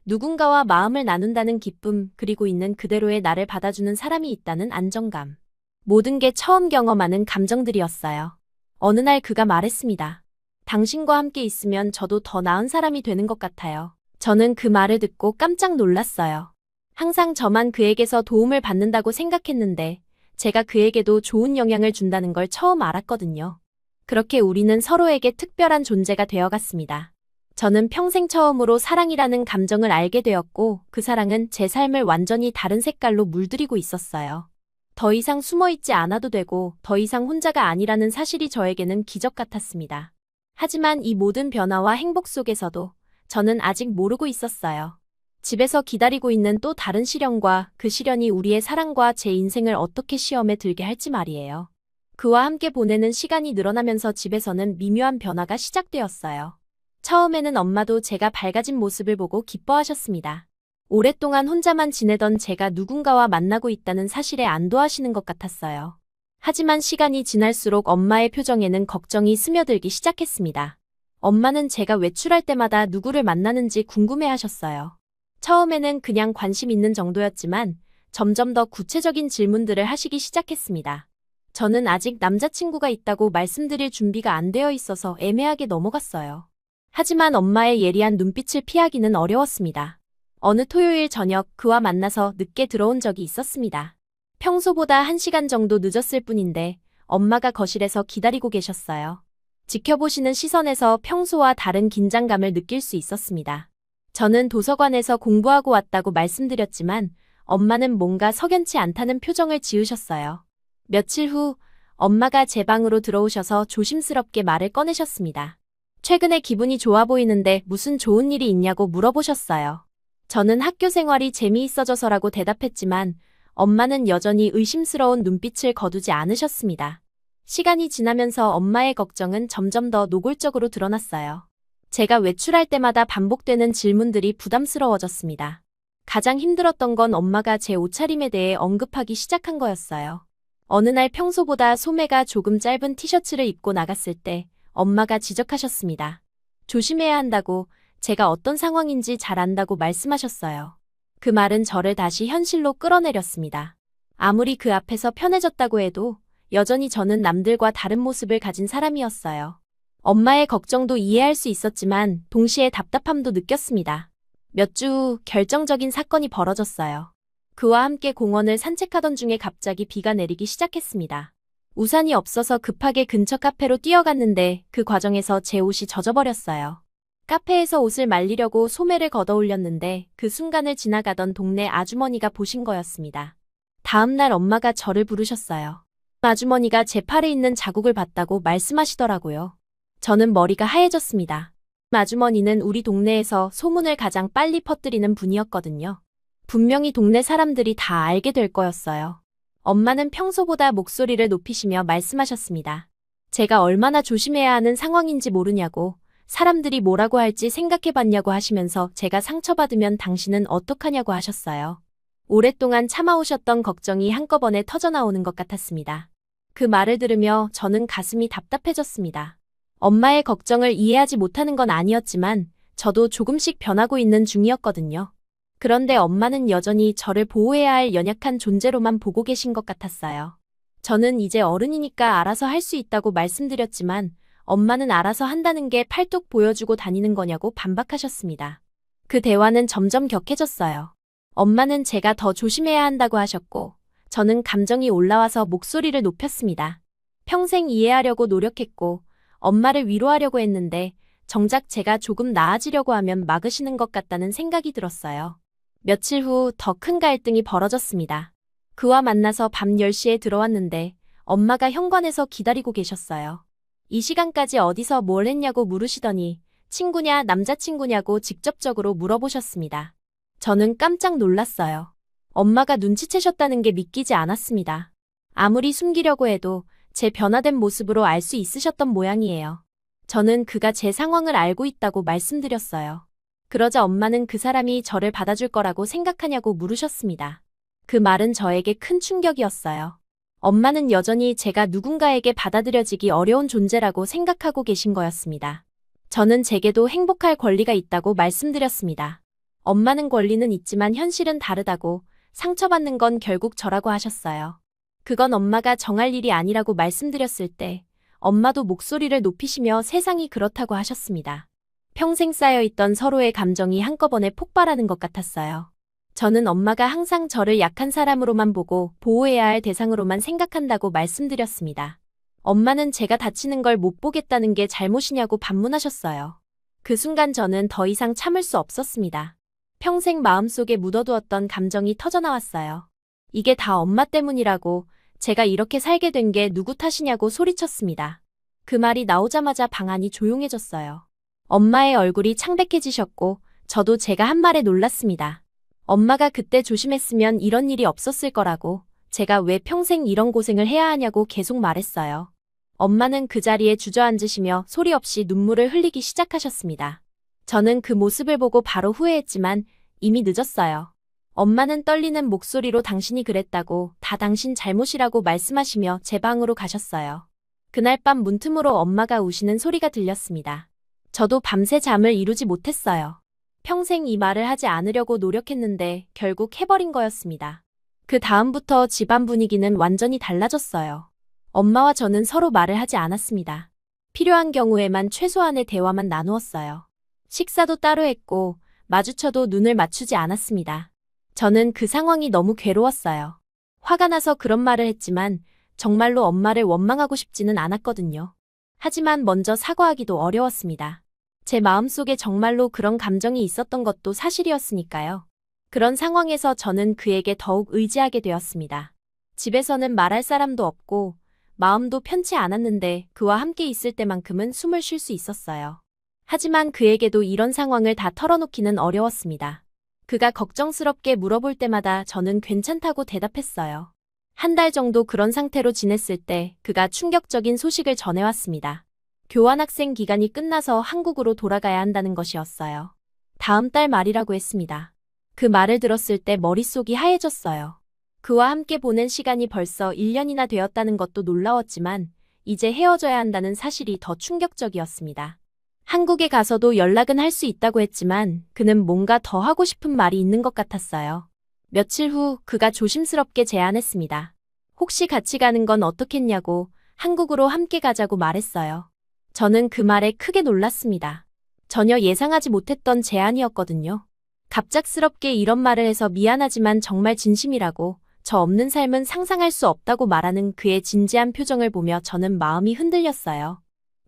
누군가와 마음을 나눈다는 기쁨, 그리고 있는 그대로의 나를 받아주는 사람이 있다는 안정감. 모든 게 처음 경험하는 감정들이었어요. 어느 날 그가 말했습니다. 당신과 함께 있으면 저도 더 나은 사람이 되는 것 같아요. 저는 그 말을 듣고 깜짝 놀랐어요. 항상 저만 그에게서 도움을 받는다고 생각했는데 제가 그에게도 좋은 영향을 준다는 걸 처음 알았거든요. 그렇게 우리는 서로에게 특별한 존재가 되어갔습니다. 저는 평생 처음으로 사랑이라는 감정을 알게 되었고 그 사랑은 제 삶을 완전히 다른 색깔로 물들이고 있었어요. 더 이상 숨어있지 않아도 되고 더 이상 혼자가 아니라는 사실이 저에게는 기적 같았습니다. 하지만 이 모든 변화와 행복 속에서도 저는 아직 모르고 있었어요. 집에서 기다리고 있는 또 다른 시련과 그 시련이 우리의 사랑과 제 인생을 어떻게 시험에 들게 할지 말이에요. 그와 함께 보내는 시간이 늘어나면서 집에서는 미묘한 변화가 시작되었어요. 처음에는 엄마도 제가 밝아진 모습을 보고 기뻐하셨습니다. 오랫동안 혼자만 지내던 제가 누군가와 만나고 있다는 사실에 안도하시는 것 같았어요. 하지만 시간이 지날수록 엄마의 표정에는 걱정이 스며들기 시작했습니다. 엄마는 제가 외출할 때마다 누구를 만나는지 궁금해하셨어요. 처음에는 그냥 관심 있는 정도였지만 점점 더 구체적인 질문들을 하시기 시작했습니다. 저는 아직 남자친구가 있다고 말씀드릴 준비가 안 되어 있어서 애매하게 넘어갔어요. 하지만 엄마의 예리한 눈빛을 피하기는 어려웠습니다. 어느 토요일 저녁 그와 만나서 늦게 들어온 적이 있었습니다. 평소보다 1시간 정도 늦었을 뿐인데 엄마가 거실에서 기다리고 계셨어요. 지켜보시는 시선에서 평소와 다른 긴장감을 느낄 수 있었습니다. 저는 도서관에서 공부하고 왔다고 말씀드렸지만 엄마는 뭔가 석연치 않다는 표정을 지으셨어요. 며칠 후 엄마가 제 방으로 들어오셔서 조심스럽게 말을 꺼내셨습니다. 최근에 기분이 좋아 보이는데 무슨 좋은 일이 있냐고 물어보셨어요. 저는 학교 생활이 재미있어져서라고 대답했지만 엄마는 여전히 의심스러운 눈빛을 거두지 않으셨습니다. 시간이 지나면서 엄마의 걱정은 점점 더 노골적으로 드러났어요. 제가 외출할 때마다 반복되는 질문들이 부담스러워졌습니다. 가장 힘들었던 건 엄마가 제 옷차림에 대해 언급하기 시작한 거였어요. 어느 날 평소보다 소매가 조금 짧은 티셔츠를 입고 나갔을 때 엄마가 지적하셨습니다. 조심해야 한다고, 제가 어떤 상황인지 잘 안다고 말씀하셨어요. 그 말은 저를 다시 현실로 끌어내렸습니다. 아무리 그 앞에서 편해졌다고 해도 여전히 저는 남들과 다른 모습을 가진 사람이었어요. 엄마의 걱정도 이해할 수 있었지만 동시에 답답함도 느꼈습니다. 몇 주 후 결정적인 사건이 벌어졌어요. 그와 함께 공원을 산책하던 중에 갑자기 비가 내리기 시작했습니다. 우산이 없어서 급하게 근처 카페로 뛰어갔는데 그 과정에서 제 옷이 젖어버렸어요. 카페에서 옷을 말리려고 소매를 걷어 올렸는데 그 순간을 지나가던 동네 아주머니가 보신 거였습니다. 다음 날 엄마가 저를 부르셨어요. 아주머니가 제 팔에 있는 자국을 봤다고 말씀하시더라고요. 저는 머리가 하얘졌습니다. 아주머니는 우리 동네에서 소문을 가장 빨리 퍼뜨리는 분이었거든요. 분명히 동네 사람들이 다 알게 될 거였어요. 엄마는 평소보다 목소리를 높이시며 말씀하셨습니다. 제가 얼마나 조심해야 하는 상황인지 모르냐고, 사람들이 뭐라고 할지 생각해봤냐고 하시면서 제가 상처받으면 당신은 어떡하냐고 하셨어요. 오랫동안 참아오셨던 걱정이 한꺼번에 터져나오는 것 같았습니다. 그 말을 들으며 저는 가슴이 답답해졌습니다. 엄마의 걱정을 이해하지 못하는 건 아니었지만 저도 조금씩 변하고 있는 중이었거든요. 그런데 엄마는 여전히 저를 보호해야 할 연약한 존재로만 보고 계신 것 같았어요. 저는 이제 어른이니까 알아서 할 수 있다고 말씀드렸지만 엄마는 알아서 한다는 게 팔뚝 보여주고 다니는 거냐고 반박하셨습니다. 그 대화는 점점 격해졌어요. 엄마는 제가 더 조심해야 한다고 하셨고 저는 감정이 올라와서 목소리를 높였습니다. 평생 이해하려고 노력했고 엄마를 위로하려고 했는데 정작 제가 조금 나아지려고 하면 막으시는 것 같다는 생각이 들었어요. 며칠 후 더 큰 갈등이 벌어졌습니다. 그와 만나서 밤 10시에 들어왔는데 엄마가 현관에서 기다리고 계셨어요. 이 시간까지 어디서 뭘 했냐고 물으시더니 친구냐 남자친구냐고 직접적으로 물어보셨습니다. 저는 깜짝 놀랐어요. 엄마가 눈치채셨다는 게 믿기지 않았습니다. 아무리 숨기려고 해도 제 변화된 모습으로 알 수 있으셨던 모양이에요. 저는 그가 제 상황을 알고 있다고 말씀드렸어요. 그러자 엄마는 그 사람이 저를 받아줄 거라고 생각하냐고 물으셨습니다. 그 말은 저에게 큰 충격이었어요. 엄마는 여전히 제가 누군가에게 받아들여지기 어려운 존재라고 생각하고 계신 거였습니다. 저는 제게도 행복할 권리가 있다고 말씀드렸습니다. 엄마는 권리는 있지만 현실은 다르다고, 상처받는 건 결국 저라고 하셨어요. 그건 엄마가 정할 일이 아니라고 말씀드렸을 때 엄마도 목소리를 높이시며 세상이 그렇다고 하셨습니다. 평생 쌓여있던 서로의 감정이 한꺼번에 폭발하는 것 같았어요. 저는 엄마가 항상 저를 약한 사람으로만 보고 보호해야 할 대상으로만 생각한다고 말씀드렸습니다. 엄마는 제가 다치는 걸 못 보겠다는 게 잘못이냐고 반문하셨어요. 그 순간 저는 더 이상 참을 수 없었습니다. 평생 마음속에 묻어두었던 감정이 터져나왔어요. 이게 다 엄마 때문이라고, 제가 이렇게 살게 된 게 누구 탓이냐고 소리쳤습니다. 그 말이 나오자마자 방 안이 조용해졌어요. 엄마의 얼굴이 창백해지셨고 저도 제가 한 말에 놀랐습니다. 엄마가 그때 조심했으면 이런 일이 없었을 거라고, 제가 왜 평생 이런 고생을 해야 하냐고 계속 말했어요. 엄마는 그 자리에 주저앉으시며 소리 없이 눈물을 흘리기 시작하셨습니다. 저는 그 모습을 보고 바로 후회했지만 이미 늦었어요. 엄마는 떨리는 목소리로 당신이 그랬다고, 다 당신 잘못이라고 말씀하시며 제 방으로 가셨어요. 그날 밤 문틈으로 엄마가 우시는 소리가 들렸습니다. 저도 밤새 잠을 이루지 못했어요. 평생 이 말을 하지 않으려고 노력했는데 결국 해버린 거였습니다. 그 다음부터 집안 분위기는 완전히 달라졌어요. 엄마와 저는 서로 말을 하지 않았습니다. 필요한 경우에만 최소한의 대화만 나누었어요. 식사도 따로 했고 마주쳐도 눈을 맞추지 않았습니다. 저는 그 상황이 너무 괴로웠어요. 화가 나서 그런 말을 했지만 정말로 엄마를 원망하고 싶지는 않았거든요. 하지만 먼저 사과하기도 어려웠습니다. 제 마음속에 정말로 그런 감정이 있었던 것도 사실이었으니까요. 그런 상황에서 저는 그에게 더욱 의지하게 되었습니다. 집에서는 말할 사람도 없고 마음도 편치 않았는데 그와 함께 있을 때만큼은 숨을 쉴 수 있었어요. 하지만 그에게도 이런 상황을 다 털어놓기는 어려웠습니다. 그가 걱정스럽게 물어볼 때마다 저는 괜찮다고 대답했어요. 한 달 정도 그런 상태로 지냈을 때 그가 충격적인 소식을 전해왔습니다. 교환학생 기간이 끝나서 한국으로 돌아가야 한다는 것이었어요. 다음 달 말이라고 했습니다. 그 말을 들었을 때 머릿속이 하얘졌어요. 그와 함께 보낸 시간이 벌써 1년이나 되었다는 것도 놀라웠지만 이제 헤어져야 한다는 사실이 더 충격적이었습니다. 한국에 가서도 연락은 할 수 있다고 했지만 그는 뭔가 더 하고 싶은 말이 있는 것 같았어요. 며칠 후 그가 조심스럽게 제안했습니다. 혹시 같이 가는 건 어떻겠냐고 한국으로 함께 가자고 말했어요. 저는 그 말에 크게 놀랐습니다. 전혀 예상하지 못했던 제안이었거든요. 갑작스럽게 이런 말을 해서 미안하지만 정말 진심이라고 저 없는 삶은 상상할 수 없다고 말하는 그의 진지한 표정을 보며 저는 마음이 흔들렸어요.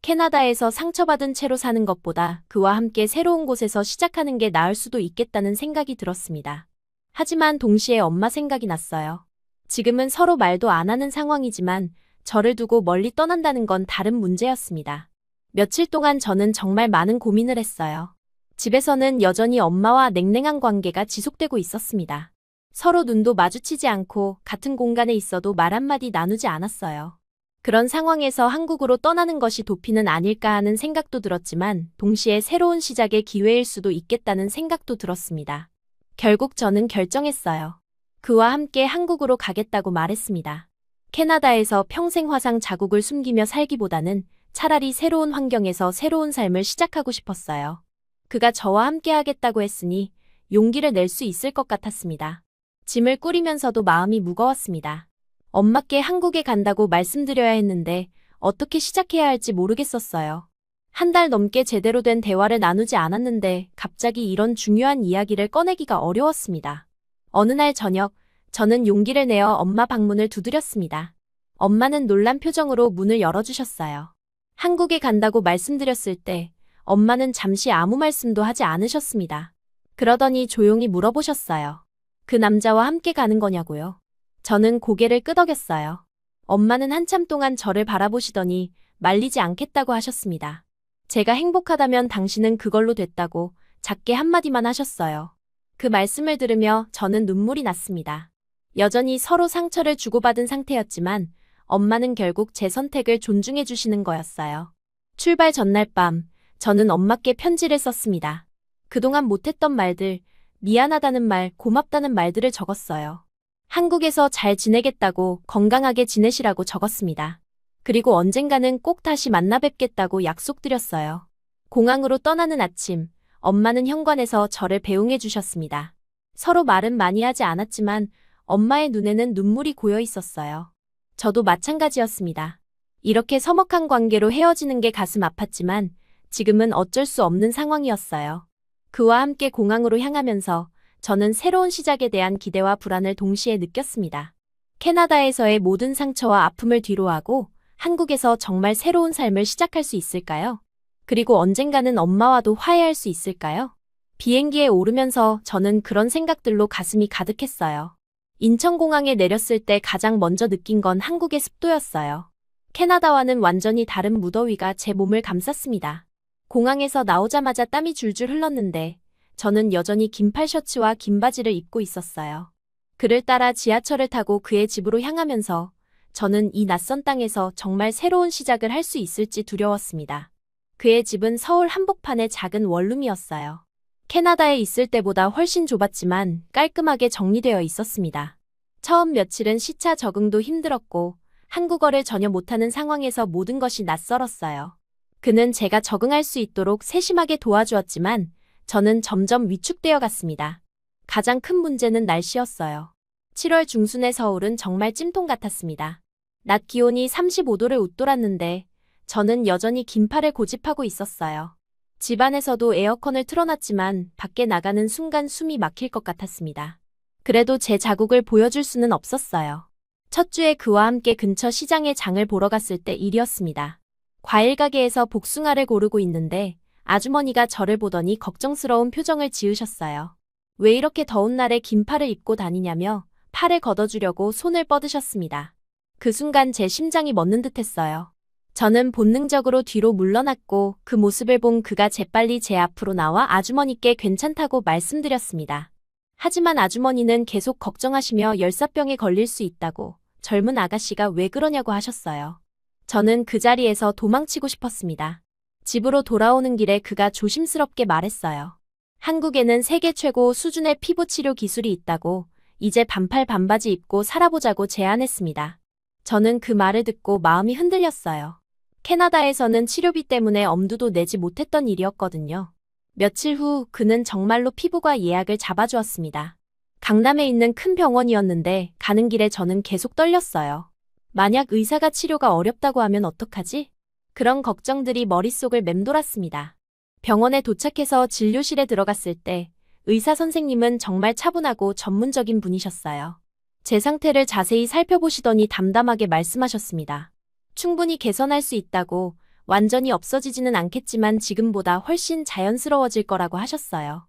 캐나다에서 상처받은 채로 사는 것보다 그와 함께 새로운 곳에서 시작하는 게 나을 수도 있겠다는 생각이 들었습니다. 하지만 동시에 엄마 생각이 났어요. 지금은 서로 말도 안 하는 상황이지만 저를 두고 멀리 떠난다는 건 다른 문제였습니다. 며칠 동안 저는 정말 많은 고민을 했어요. 집에서는 여전히 엄마와 냉랭한 관계가 지속되고 있었습니다. 서로 눈도 마주치지 않고 같은 공간에 있어도 말 한마디 나누지 않았어요. 그런 상황에서 한국으로 떠나는 것이 도피는 아닐까 하는 생각도 들었지만 동시에 새로운 시작의 기회일 수도 있겠다는 생각도 들었습니다. 결국 저는 결정했어요. 그와 함께 한국으로 가겠다고 말했습니다. 캐나다에서 평생 화상 자국을 숨기며 살기보다는 차라리 새로운 환경에서 새로운 삶을 시작하고 싶었어요. 그가 저와 함께 하겠다고 했으니 용기를 낼 수 있을 것 같았습니다. 짐을 꾸리면서도 마음이 무거웠습니다. 엄마께 한국에 간다고 말씀드려야 했는데 어떻게 시작해야 할지 모르겠었어요. 한 달 넘게 제대로 된 대화를 나누지 않았는데 갑자기 이런 중요한 이야기를 꺼내기가 어려웠습니다. 어느 날 저녁, 저는 용기를 내어 엄마 방문을 두드렸습니다. 엄마는 놀란 표정으로 문을 열어주셨어요. 한국에 간다고 말씀드렸을 때 엄마는 잠시 아무 말씀도 하지 않으셨습니다. 그러더니 조용히 물어보셨어요. 그 남자와 함께 가는 거냐고요? 저는 고개를 끄덕였어요. 엄마는 한참 동안 저를 바라보시더니 말리지 않겠다고 하셨습니다. 제가 행복하다면 당신은 그걸로 됐다고 작게 한마디만 하셨어요. 그 말씀을 들으며 저는 눈물이 났습니다. 여전히 서로 상처를 주고받은 상태였지만 엄마는 결국 제 선택을 존중해 주시는 거였어요. 출발 전날 밤, 저는 엄마께 편지를 썼습니다. 그동안 못했던 말들, 미안하다는 말, 고맙다는 말들을 적었어요. 한국에서 잘 지내겠다고 건강하게 지내시라고 적었습니다. 그리고 언젠가는 꼭 다시 만나 뵙겠다고 약속드렸어요. 공항으로 떠나는 아침, 엄마는 현관에서 저를 배웅해 주셨습니다. 서로 말은 많이 하지 않았지만 엄마의 눈에는 눈물이 고여 있었어요. 저도 마찬가지였습니다. 이렇게 서먹한 관계로 헤어지는 게 가슴 아팠지만 지금은 어쩔 수 없는 상황이었어요. 그와 함께 공항으로 향하면서 저는 새로운 시작에 대한 기대와 불안을 동시에 느꼈습니다. 캐나다에서의 모든 상처와 아픔을 뒤로하고 한국에서 정말 새로운 삶을 시작할 수 있을까요? 그리고 언젠가는 엄마와도 화해할 수 있을까요? 비행기에 오르면서 저는 그런 생각들로 가슴이 가득했어요. 인천공항에 내렸을 때 가장 먼저 느낀 건 한국의 습도였어요. 캐나다와는 완전히 다른 무더위가 제 몸을 감쌌습니다. 공항에서 나오자마자 땀이 줄줄 흘렀는데 저는 여전히 긴팔 셔츠와 긴 바지를 입고 있었어요. 그를 따라 지하철을 타고 그의 집으로 향하면서 저는 이 낯선 땅에서 정말 새로운 시작을 할 수 있을지 두려웠습니다. 그의 집은 서울 한복판의 작은 원룸이었어요. 캐나다에 있을 때보다 훨씬 좁았지만 깔끔하게 정리되어 있었습니다. 처음 며칠은 시차 적응도 힘들었고 한국어를 전혀 못하는 상황에서 모든 것이 낯설었어요. 그는 제가 적응할 수 있도록 세심하게 도와주었지만 저는 점점 위축되어 갔습니다. 가장 큰 문제는 날씨였어요. 7월 중순의 서울은 정말 찜통 같았습니다. 낮 기온이 35도를 웃돌았는데 저는 여전히 긴팔을 고집하고 있었어요. 집안에서도 에어컨을 틀어놨지만 밖에 나가는 순간 숨이 막힐 것 같았습니다. 그래도 제 자국을 보여줄 수는 없었어요. 첫 주에 그와 함께 근처 시장에 장을 보러 갔을 때 일이었습니다. 과일 가게에서 복숭아를 고르고 있는데 아주머니가 저를 보더니 걱정스러운 표정을 지으셨어요. 왜 이렇게 더운 날에 긴팔을 입고 다니냐며 팔을 걷어주려고 손을 뻗으셨습니다. 그 순간 제 심장이 멎는 듯했어요. 저는 본능적으로 뒤로 물러났고 그 모습을 본 그가 재빨리 제 앞으로 나와 아주머니께 괜찮다고 말씀드렸습니다. 하지만 아주머니는 계속 걱정하시며 열사병에 걸릴 수 있다고 젊은 아가씨가 왜 그러냐고 하셨어요. 저는 그 자리에서 도망치고 싶었습니다. 집으로 돌아오는 길에 그가 조심스럽게 말했어요. 한국에는 세계 최고 수준의 피부 치료 기술이 있다고 이제 반팔 반바지 입고 살아보자고 제안했습니다. 저는 그 말을 듣고 마음이 흔들렸어요. 캐나다에서는 치료비 때문에 엄두도 내지 못했던 일이었거든요. 며칠 후 그는 정말로 피부과 예약을 잡아주었습니다. 강남에 있는 큰 병원이었는데 가는 길에 저는 계속 떨렸어요. 만약 의사가 치료가 어렵다고 하면 어떡하지? 그런 걱정들이 머릿속을 맴돌았습니다. 병원에 도착해서 진료실에 들어갔을 때 의사 선생님은 정말 차분하고 전문적인 분이셨어요. 제 상태를 자세히 살펴보시더니 담담하게 말씀하셨습니다. 충분히 개선할 수 있다고, 완전히 없어지지는 않겠지만 지금보다 훨씬 자연스러워질 거라고 하셨어요.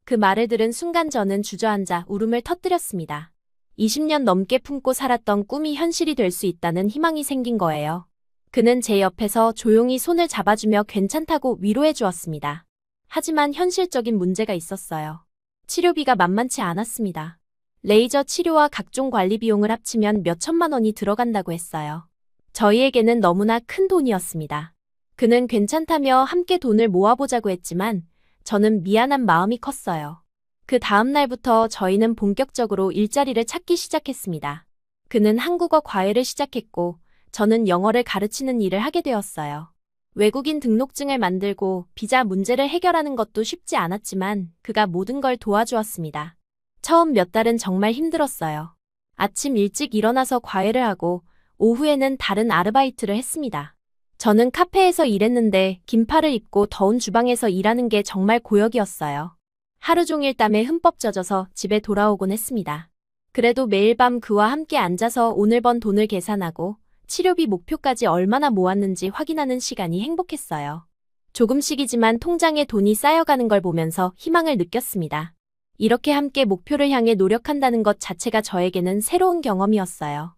그 말을 들은 순간 저는 주저앉아 울음을 터뜨렸습니다. 20년 넘게 품고 살았던 꿈이 현실이 될 수 있다는 희망이 생긴 거예요. 그는 제 옆에서 조용히 손을 잡아주며 괜찮다고 위로해 주었습니다. 하지만 현실적인 문제가 있었어요. 치료비가 만만치 않았습니다. 레이저 치료와 각종 관리 비용을 합치면 몇 천만 원이 들어간다고 했어요. 저희에게는 너무나 큰 돈이었습니다. 그는 괜찮다며 함께 돈을 모아보자고 했지만 저는 미안한 마음이 컸어요. 그 다음 날부터 저희는 본격적으로 일자리를 찾기 시작했습니다. 그는 한국어 과외를 시작했고 저는 영어를 가르치는 일을 하게 되었어요. 외국인 등록증을 만들고 비자 문제를 해결하는 것도 쉽지 않았지만 그가 모든 걸 도와주었습니다. 처음 몇 달은 정말 힘들었어요. 아침 일찍 일어나서 과외를 하고 오후에는 다른 아르바이트를 했습니다. 저는 카페에서 일했는데 긴팔을 입고 더운 주방에서 일하는 게 정말 고역이었어요. 하루 종일 땀에 흠뻑 젖어서 집에 돌아오곤 했습니다. 그래도 매일 밤 그와 함께 앉아서 오늘 번 돈을 계산하고 치료비 목표까지 얼마나 모았는지 확인하는 시간이 행복했어요. 조금씩이지만 통장에 돈이 쌓여가는 걸 보면서 희망을 느꼈습니다. 이렇게 함께 목표를 향해 노력한다는 것 자체가 저에게는 새로운 경험이었어요.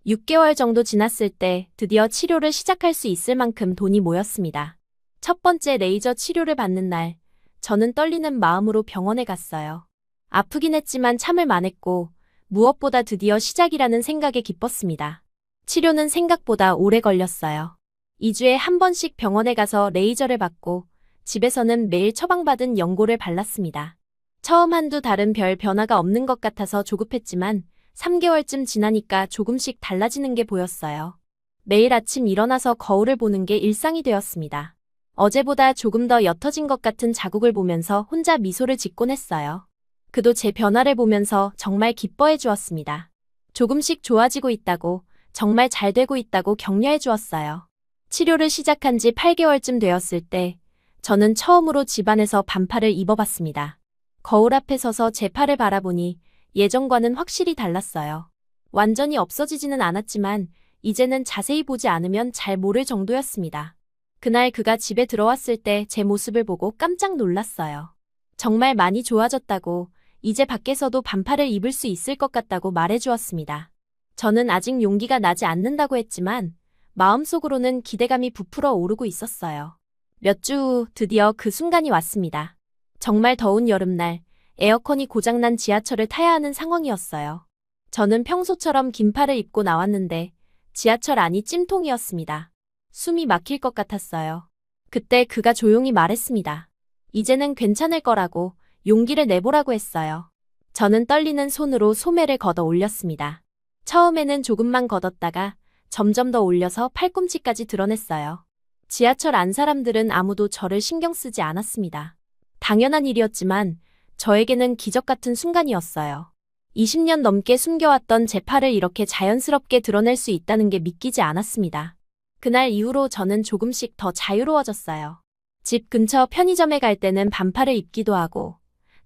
6개월 정도 지났을 때 드디어 치료를 시작할 수 있을 만큼 돈이 모였습니다. 첫 번째 레이저 치료를 받는 날, 저는 떨리는 마음으로 병원에 갔어요. 아프긴 했지만 참을 만했고 무엇보다 드디어 시작이라는 생각에 기뻤습니다. 치료는 생각보다 오래 걸렸어요. 2주에 한 번씩 병원에 가서 레이저를 받고 집에서는 매일 처방받은 연고를 발랐습니다. 처음 한두 달은 별 변화가 없는 것 같아서 조급했지만 3개월쯤 지나니까 조금씩 달라지는 게 보였어요. 매일 아침 일어나서 거울을 보는 게 일상이 되었습니다. 어제보다 조금 더 옅어진 것 같은 자국을 보면서 혼자 미소를 짓곤 했어요. 그도 제 변화를 보면서 정말 기뻐해 주었습니다. 조금씩 좋아지고 있다고, 정말 잘 되고 있다고 격려해 주었어요. 치료를 시작한 지 8개월쯤 되었을 때 저는 처음으로 집안에서 반팔을 입어봤습니다. 거울 앞에 서서 제 팔을 바라보니 예전과는 확실히 달랐어요. 완전히 없어지지는 않았지만 이제는 자세히 보지 않으면 잘 모를 정도였습니다. 그날 그가 집에 들어왔을 때 제 모습을 보고 깜짝 놀랐어요. 정말 많이 좋아졌다고, 이제 밖에서도 반팔을 입을 수 있을 것 같다고 말해주었습니다. 저는 아직 용기가 나지 않는다고 했지만 마음속으로는 기대감이 부풀어 오르고 있었어요. 몇 주 후 드디어 그 순간이 왔습니다. 정말 더운 여름날, 에어컨이 고장난 지하철을 타야 하는 상황이었어요. 저는 평소처럼 긴팔을 입고 나왔는데 지하철 안이 찜통이었습니다. 숨이 막힐 것 같았어요. 그때 그가 조용히 말했습니다. 이제는 괜찮을 거라고, 용기를 내보라고 했어요. 저는 떨리는 손으로 소매를 걷어 올렸습니다. 처음에는 조금만 걷었다가 점점 더 올려서 팔꿈치까지 드러냈어요. 지하철 안 사람들은 아무도 저를 신경 쓰지 않았습니다. 당연한 일이었지만 저에게는 기적 같은 순간이었어요. 20년 넘게 숨겨왔던 제 팔을 이렇게 자연스럽게 드러낼 수 있다는 게 믿기지 않았습니다. 그날 이후로 저는 조금씩 더 자유로워졌어요. 집 근처 편의점에 갈 때는 반팔을 입기도 하고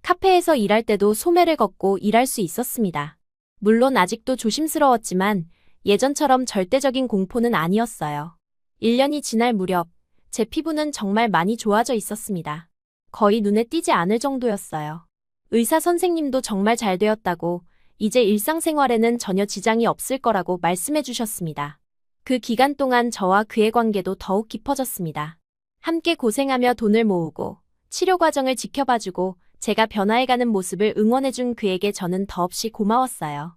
카페에서 일할 때도 소매를 걷고 일할 수 있었습니다. 물론 아직도 조심스러웠지만 예전처럼 절대적인 공포는 아니었어요. 1년이 지날 무렵 제 피부는 정말 많이 좋아져 있었습니다. 거의 눈에 띄지 않을 정도였어요. 의사 선생님도 정말 잘 되었다고, 이제 일상생활에는 전혀 지장이 없을 거라고 말씀해 주셨습니다. 그 기간 동안 저와 그의 관계도 더욱 깊어졌습니다. 함께 고생하며 돈을 모으고 치료 과정을 지켜봐주고 제가 변화해가는 모습을 응원해준 그에게 저는 더없이 고마웠어요.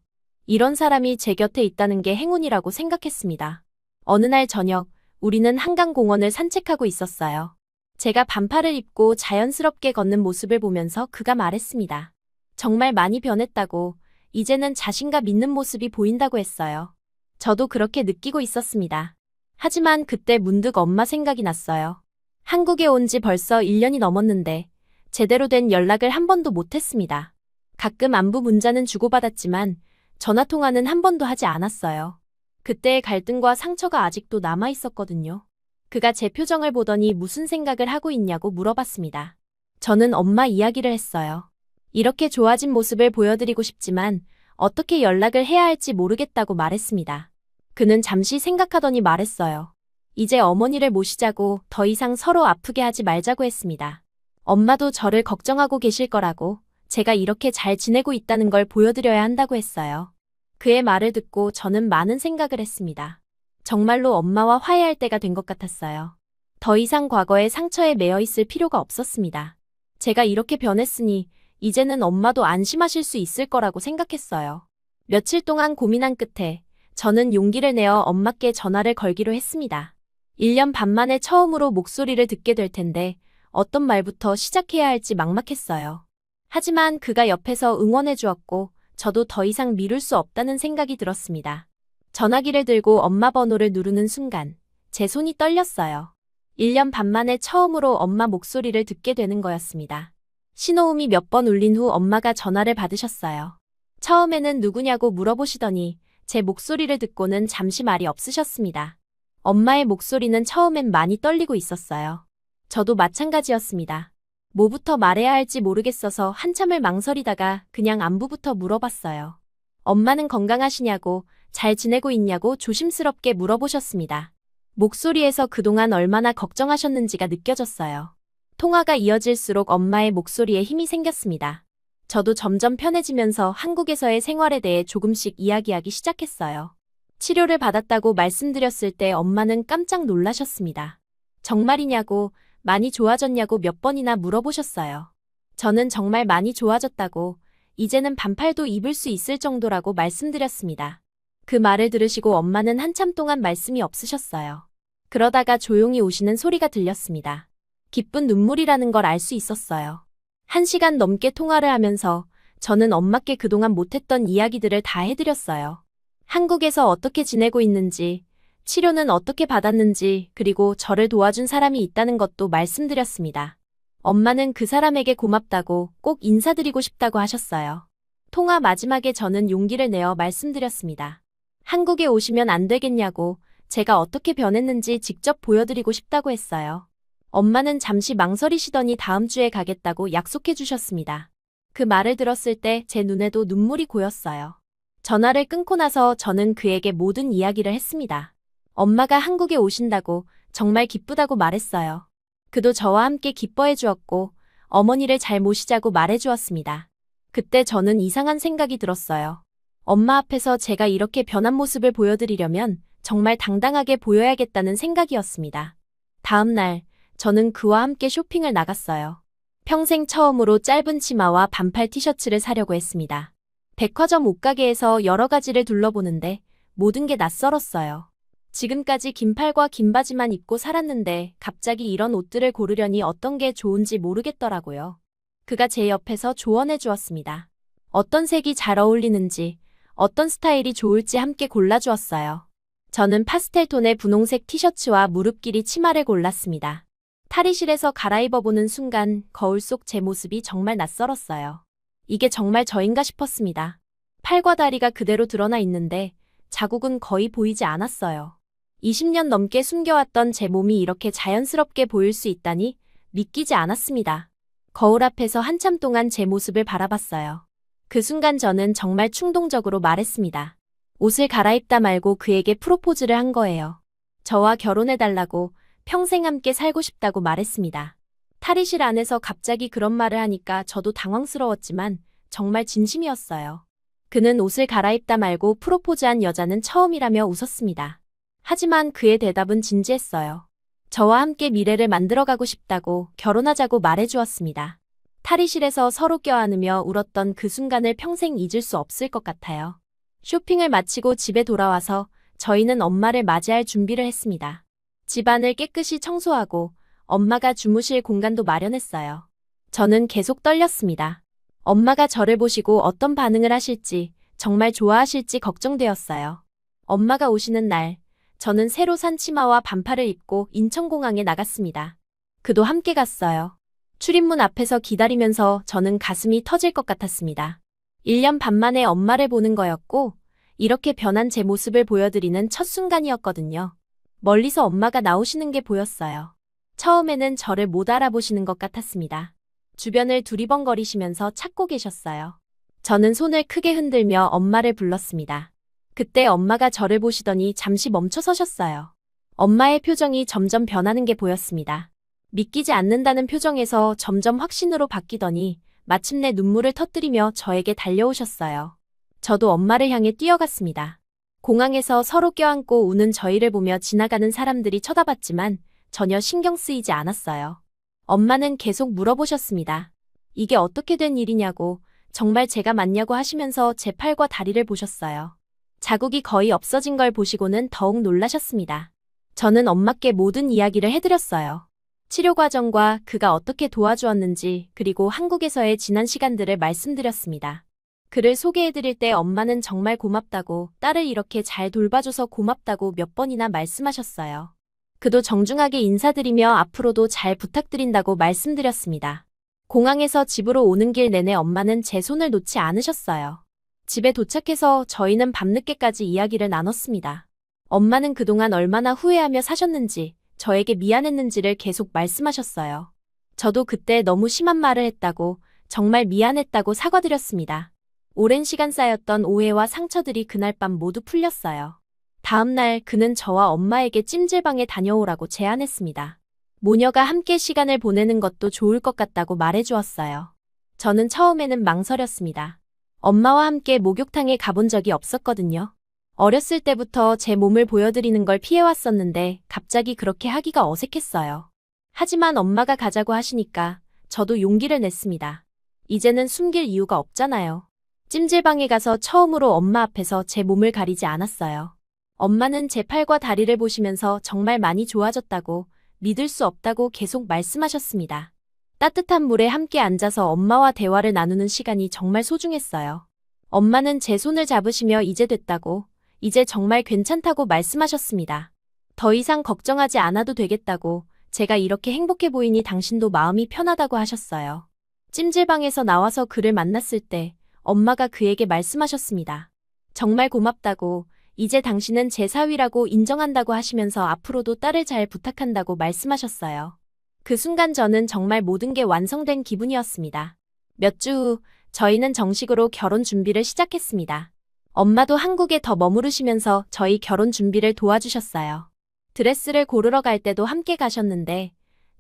이런 사람이 제 곁에 있다는 게 행운이라고 생각했습니다. 어느 날 저녁, 우리는 한강공원을 산책하고 있었어요. 제가 반팔을 입고 자연스럽게 걷는 모습을 보면서 그가 말했습니다. 정말 많이 변했다고, 이제는 자신감 있는 모습이 보인다고 했어요. 저도 그렇게 느끼고 있었습니다. 하지만 그때 문득 엄마 생각이 났어요. 한국에 온 지 벌써 1년이 넘었는데 제대로 된 연락을 한 번도 못했습니다. 가끔 안부 문자는 주고받았지만 전화통화는 한 번도 하지 않았어요. 그때의 갈등과 상처가 아직도 남아 있었거든요. 그가 제 표정을 보더니 무슨 생각을 하고 있냐고 물어봤습니다. 저는 엄마 이야기를 했어요. 이렇게 좋아진 모습을 보여드리고 싶지만 어떻게 연락을 해야 할지 모르겠다고 말했습니다. 그는 잠시 생각하더니 말했어요. 이제 어머니를 모시자고, 더 이상 서로 아프게 하지 말자고 했습니다. 엄마도 저를 걱정하고 계실 거라고, 제가 이렇게 잘 지내고 있다는 걸 보여드려야 한다고 했어요. 그의 말을 듣고 저는 많은 생각을 했습니다. 정말로 엄마와 화해할 때가 된 것 같았어요. 더 이상 과거의 상처에 매여 있을 필요가 없었습니다. 제가 이렇게 변했으니 이제는 엄마도 안심하실 수 있을 거라고 생각했어요. 며칠 동안 고민한 끝에 저는 용기를 내어 엄마께 전화를 걸기로 했습니다. 1년 반 만에 처음으로 목소리를 듣게 될 텐데 어떤 말부터 시작해야 할지 막막했어요. 하지만 그가 옆에서 응원해 주었고 저도 더 이상 미룰 수 없다는 생각이 들었습니다. 전화기를 들고 엄마 번호를 누르는 순간 제 손이 떨렸어요. 1년 반 만에 처음으로 엄마 목소리를 듣게 되는 거였습니다. 신호음이 몇 번 울린 후 엄마가 전화를 받으셨어요. 처음에는 누구냐고 물어보시더니 제 목소리를 듣고는 잠시 말이 없으셨습니다. 엄마의 목소리는 처음엔 많이 떨리고 있었어요. 저도 마찬가지였습니다. 뭐부터 말해야 할지 모르겠어서 한참을 망설이다가 그냥 안부부터 물어봤어요. 엄마는 건강하시냐고, 잘 지내고 있냐고 조심스럽게 물어보셨습니다. 목소리에서 그동안 얼마나 걱정하셨는지가 느껴졌어요. 통화가 이어질수록 엄마의 목소리에 힘이 생겼습니다. 저도 점점 편해지면서 한국에서의 생활에 대해 조금씩 이야기하기 시작했어요. 치료를 받았다고 말씀드렸을 때 엄마는 깜짝 놀라셨습니다. 정말이냐고, 많이 좋아졌냐고 몇 번이나 물어보셨어요. 저는 정말 많이 좋아졌다고, 이제는 반팔도 입을 수 있을 정도라고 말씀드렸습니다. 그 말을 들으시고 엄마는 한참 동안 말씀이 없으셨어요. 그러다가 조용히 우시는 소리가 들렸습니다. 기쁜 눈물이라는 걸 알 수 있었어요. 1시간 넘게 통화를 하면서 저는 엄마께 그동안 못했던 이야기들을 다 해드렸어요. 한국에서 어떻게 지내고 있는지, 치료는 어떻게 받았는지, 그리고 저를 도와준 사람이 있다는 것도 말씀드렸습니다. 엄마는 그 사람에게 고맙다고, 꼭 인사드리고 싶다고 하셨어요. 통화 마지막에 저는 용기를 내어 말씀드렸습니다. 한국에 오시면 안 되겠냐고, 제가 어떻게 변했는지 직접 보여드리고 싶다고 했어요. 엄마는 잠시 망설이시더니 다음 주에 가겠다고 약속해 주셨습니다. 그 말을 들었을 때 제 눈에도 눈물이 고였어요. 전화를 끊고 나서 저는 그에게 모든 이야기를 했습니다. 엄마가 한국에 오신다고, 정말 기쁘다고 말했어요. 그도 저와 함께 기뻐해 주었고 어머니를 잘 모시자고 말해 주었습니다. 그때 저는 이상한 생각이 들었어요. 엄마 앞에서 제가 이렇게 변한 모습을 보여드리려면 정말 당당하게 보여야겠다는 생각이었습니다. 다음 날 저는 그와 함께 쇼핑을 나갔어요. 평생 처음으로 짧은 치마와 반팔 티셔츠를 사려고 했습니다. 백화점 옷가게에서 여러 가지를 둘러보는데 모든 게 낯설었어요. 지금까지 긴팔과 긴 바지만 입고 살았는데 갑자기 이런 옷들을 고르려니 어떤 게 좋은지 모르겠더라고요. 그가 제 옆에서 조언해 주었습니다. 어떤 색이 잘 어울리는지, 어떤 스타일이 좋을지 함께 골라주었어요. 저는 파스텔 톤의 분홍색 티셔츠와 무릎 길이 치마를 골랐습니다. 탈의실에서 갈아입어보는 순간 거울 속 제 모습이 정말 낯설었어요. 이게 정말 저인가 싶었습니다. 팔과 다리가 그대로 드러나 있는데 자국은 거의 보이지 않았어요. 20년 넘게 숨겨왔던 제 몸이 이렇게 자연스럽게 보일 수 있다니 믿기지 않았습니다. 거울 앞에서 한참 동안 제 모습을 바라봤어요. 그 순간 저는 정말 충동적으로 말했습니다. 옷을 갈아입다 말고 그에게 프로포즈를 한 거예요. 저와 결혼해달라고, 평생 함께 살고 싶다고 말했습니다. 탈의실 안에서 갑자기 그런 말을 하니까 저도 당황스러웠지만 정말 진심이었어요. 그는 옷을 갈아입다 말고 프로포즈한 여자는 처음이라며 웃었습니다. 하지만 그의 대답은 진지했어요. 저와 함께 미래를 만들어가고 싶다고, 결혼하자고 말해주었습니다. 탈의실에서 서로 껴안으며 울었던 그 순간을 평생 잊을 수 없을 것 같아요. 쇼핑을 마치고 집에 돌아와서 저희는 엄마를 맞이할 준비를 했습니다. 집안을 깨끗이 청소하고 엄마가 주무실 공간도 마련했어요. 저는 계속 떨렸습니다. 엄마가 저를 보시고 어떤 반응을 하실지, 정말 좋아하실지 걱정되었어요. 엄마가 오시는 날, 저는 새로 산 치마와 반팔을 입고 인천공항에 나갔습니다. 그도 함께 갔어요. 출입문 앞에서 기다리면서 저는 가슴이 터질 것 같았습니다. 1년 반 만에 엄마를 보는 거였고, 이렇게 변한 제 모습을 보여드리는 첫 순간이었거든요. 멀리서 엄마가 나오시는 게 보였어요. 처음에는 저를 못 알아보시는 것 같았습니다. 주변을 두리번거리시면서 찾고 계셨어요. 저는 손을 크게 흔들며 엄마를 불렀습니다. 그때 엄마가 저를 보시더니 잠시 멈춰 서셨어요. 엄마의 표정이 점점 변하는 게 보였습니다. 믿기지 않는다는 표정에서 점점 확신으로 바뀌더니 마침내 눈물을 터뜨리며 저에게 달려오셨어요. 저도 엄마를 향해 뛰어갔습니다. 공항에서 서로 껴안고 우는 저희를 보며 지나가는 사람들이 쳐다봤지만 전혀 신경 쓰이지 않았어요. 엄마는 계속 물어보셨습니다. 이게 어떻게 된 일이냐고, 정말 제가 맞냐고 하시면서 제 팔과 다리를 보셨어요. 자국이 거의 없어진 걸 보시고는 더욱 놀라셨습니다. 저는 엄마께 모든 이야기를 해드렸어요. 치료 과정과 그가 어떻게 도와주었는지, 그리고 한국에서의 지난 시간들을 말씀드렸습니다. 그를 소개해드릴 때 엄마는 정말 고맙다고, 딸을 이렇게 잘 돌봐줘서 고맙다고 몇 번이나 말씀하셨어요. 그도 정중하게 인사드리며 앞으로도 잘 부탁드린다고 말씀드렸습니다. 공항에서 집으로 오는 길 내내 엄마는 제 손을 놓지 않으셨어요. 집에 도착해서 저희는 밤늦게까지 이야기를 나눴습니다. 엄마는 그동안 얼마나 후회하며 사셨는지, 저에게 미안했는지를 계속 말씀하셨어요. 저도 그때 너무 심한 말을 했다고, 정말 미안했다고 사과드렸습니다. 오랜 시간 쌓였던 오해와 상처들이 그날 밤 모두 풀렸어요. 다음 날 그는 저와 엄마에게 찜질방에 다녀오라고 제안했습니다. 모녀가 함께 시간을 보내는 것도 좋을 것 같다고 말해주었어요. 저는 처음에는 망설였습니다. 엄마와 함께 목욕탕에 가본 적이 없었거든요. 어렸을 때부터 제 몸을 보여드리는 걸 피해왔었는데 갑자기 그렇게 하기가 어색했어요. 하지만 엄마가 가자고 하시니까 저도 용기를 냈습니다. 이제는 숨길 이유가 없잖아요. 찜질방에 가서 처음으로 엄마 앞에서 제 몸을 가리지 않았어요. 엄마는 제 팔과 다리를 보시면서 정말 많이 좋아졌다고, 믿을 수 없다고 계속 말씀하셨습니다. 따뜻한 물에 함께 앉아서 엄마와 대화를 나누는 시간이 정말 소중했어요. 엄마는 제 손을 잡으시며 이제 됐다고, 이제 정말 괜찮다고 말씀하셨습니다. 더 이상 걱정하지 않아도 되겠다고, 제가 이렇게 행복해 보이니 당신도 마음이 편하다고 하셨어요. 찜질방에서 나와서 그를 만났을 때 엄마가 그에게 말씀하셨습니다. 정말 고맙다고, 이제 당신은 제 사위라고 인정한다고 하시면서 앞으로도 딸을 잘 부탁한다고 말씀하셨어요. 그 순간 저는 정말 모든 게 완성된 기분이었습니다. 몇 주 후 저희는 정식으로 결혼 준비를 시작했습니다. 엄마도 한국에 더 머무르시면서 저희 결혼 준비를 도와주셨어요. 드레스를 고르러 갈 때도 함께 가셨는데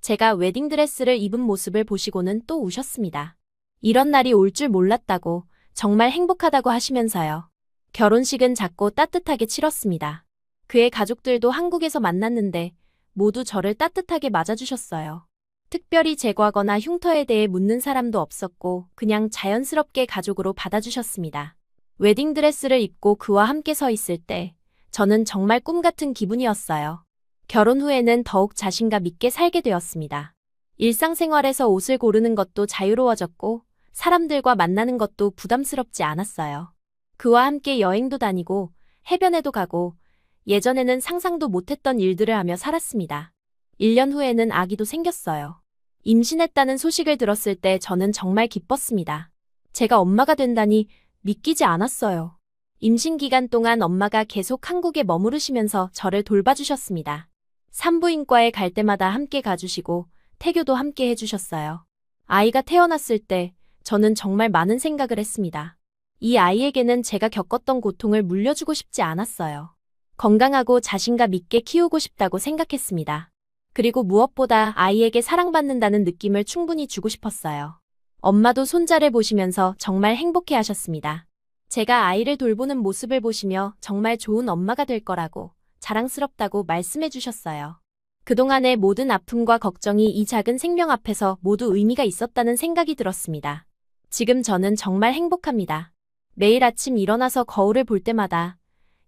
제가 웨딩드레스를 입은 모습을 보시고는 또 우셨습니다. 이런 날이 올 줄 몰랐다고, 정말 행복하다고 하시면서요. 결혼식은 작고 따뜻하게 치렀습니다. 그의 가족들도 한국에서 만났는데 모두 저를 따뜻하게 맞아주셨어요. 특별히 제 과거나 흉터에 대해 묻는 사람도 없었고 그냥 자연스럽게 가족으로 받아주셨습니다. 웨딩드레스를 입고 그와 함께 서 있을 때 저는 정말 꿈 같은 기분이었어요. 결혼 후에는 더욱 자신감 있게 살게 되었습니다. 일상생활에서 옷을 고르는 것도 자유로워졌고 사람들과 만나는 것도 부담스럽지 않았어요. 그와 함께 여행도 다니고 해변에도 가고 예전에는 상상도 못했던 일들을 하며 살았습니다. 1년 후에는 아기도 생겼어요. 임신했다는 소식을 들었을 때 저는 정말 기뻤습니다. 제가 엄마가 된다니 믿기지 않았어요. 임신 기간 동안 엄마가 계속 한국에 머무르시면서 저를 돌봐주셨습니다. 산부인과에 갈 때마다 함께 가주시고 태교도 함께 해주셨어요. 아이가 태어났을 때 저는 정말 많은 생각을 했습니다. 이 아이에게는 제가 겪었던 고통을 물려주고 싶지 않았어요. 건강하고 자신감 있게 키우고 싶다고 생각했습니다. 그리고 무엇보다 아이에게 사랑받는다는 느낌을 충분히 주고 싶었어요. 엄마도 손자를 보시면서 정말 행복해 하셨습니다. 제가 아이를 돌보는 모습을 보시며 정말 좋은 엄마가 될 거라고, 자랑스럽다고 말씀해 주셨어요. 그동안의 모든 아픔과 걱정이 이 작은 생명 앞에서 모두 의미가 있었다는 생각이 들었습니다. 지금 저는 정말 행복합니다. 매일 아침 일어나서 거울을 볼 때마다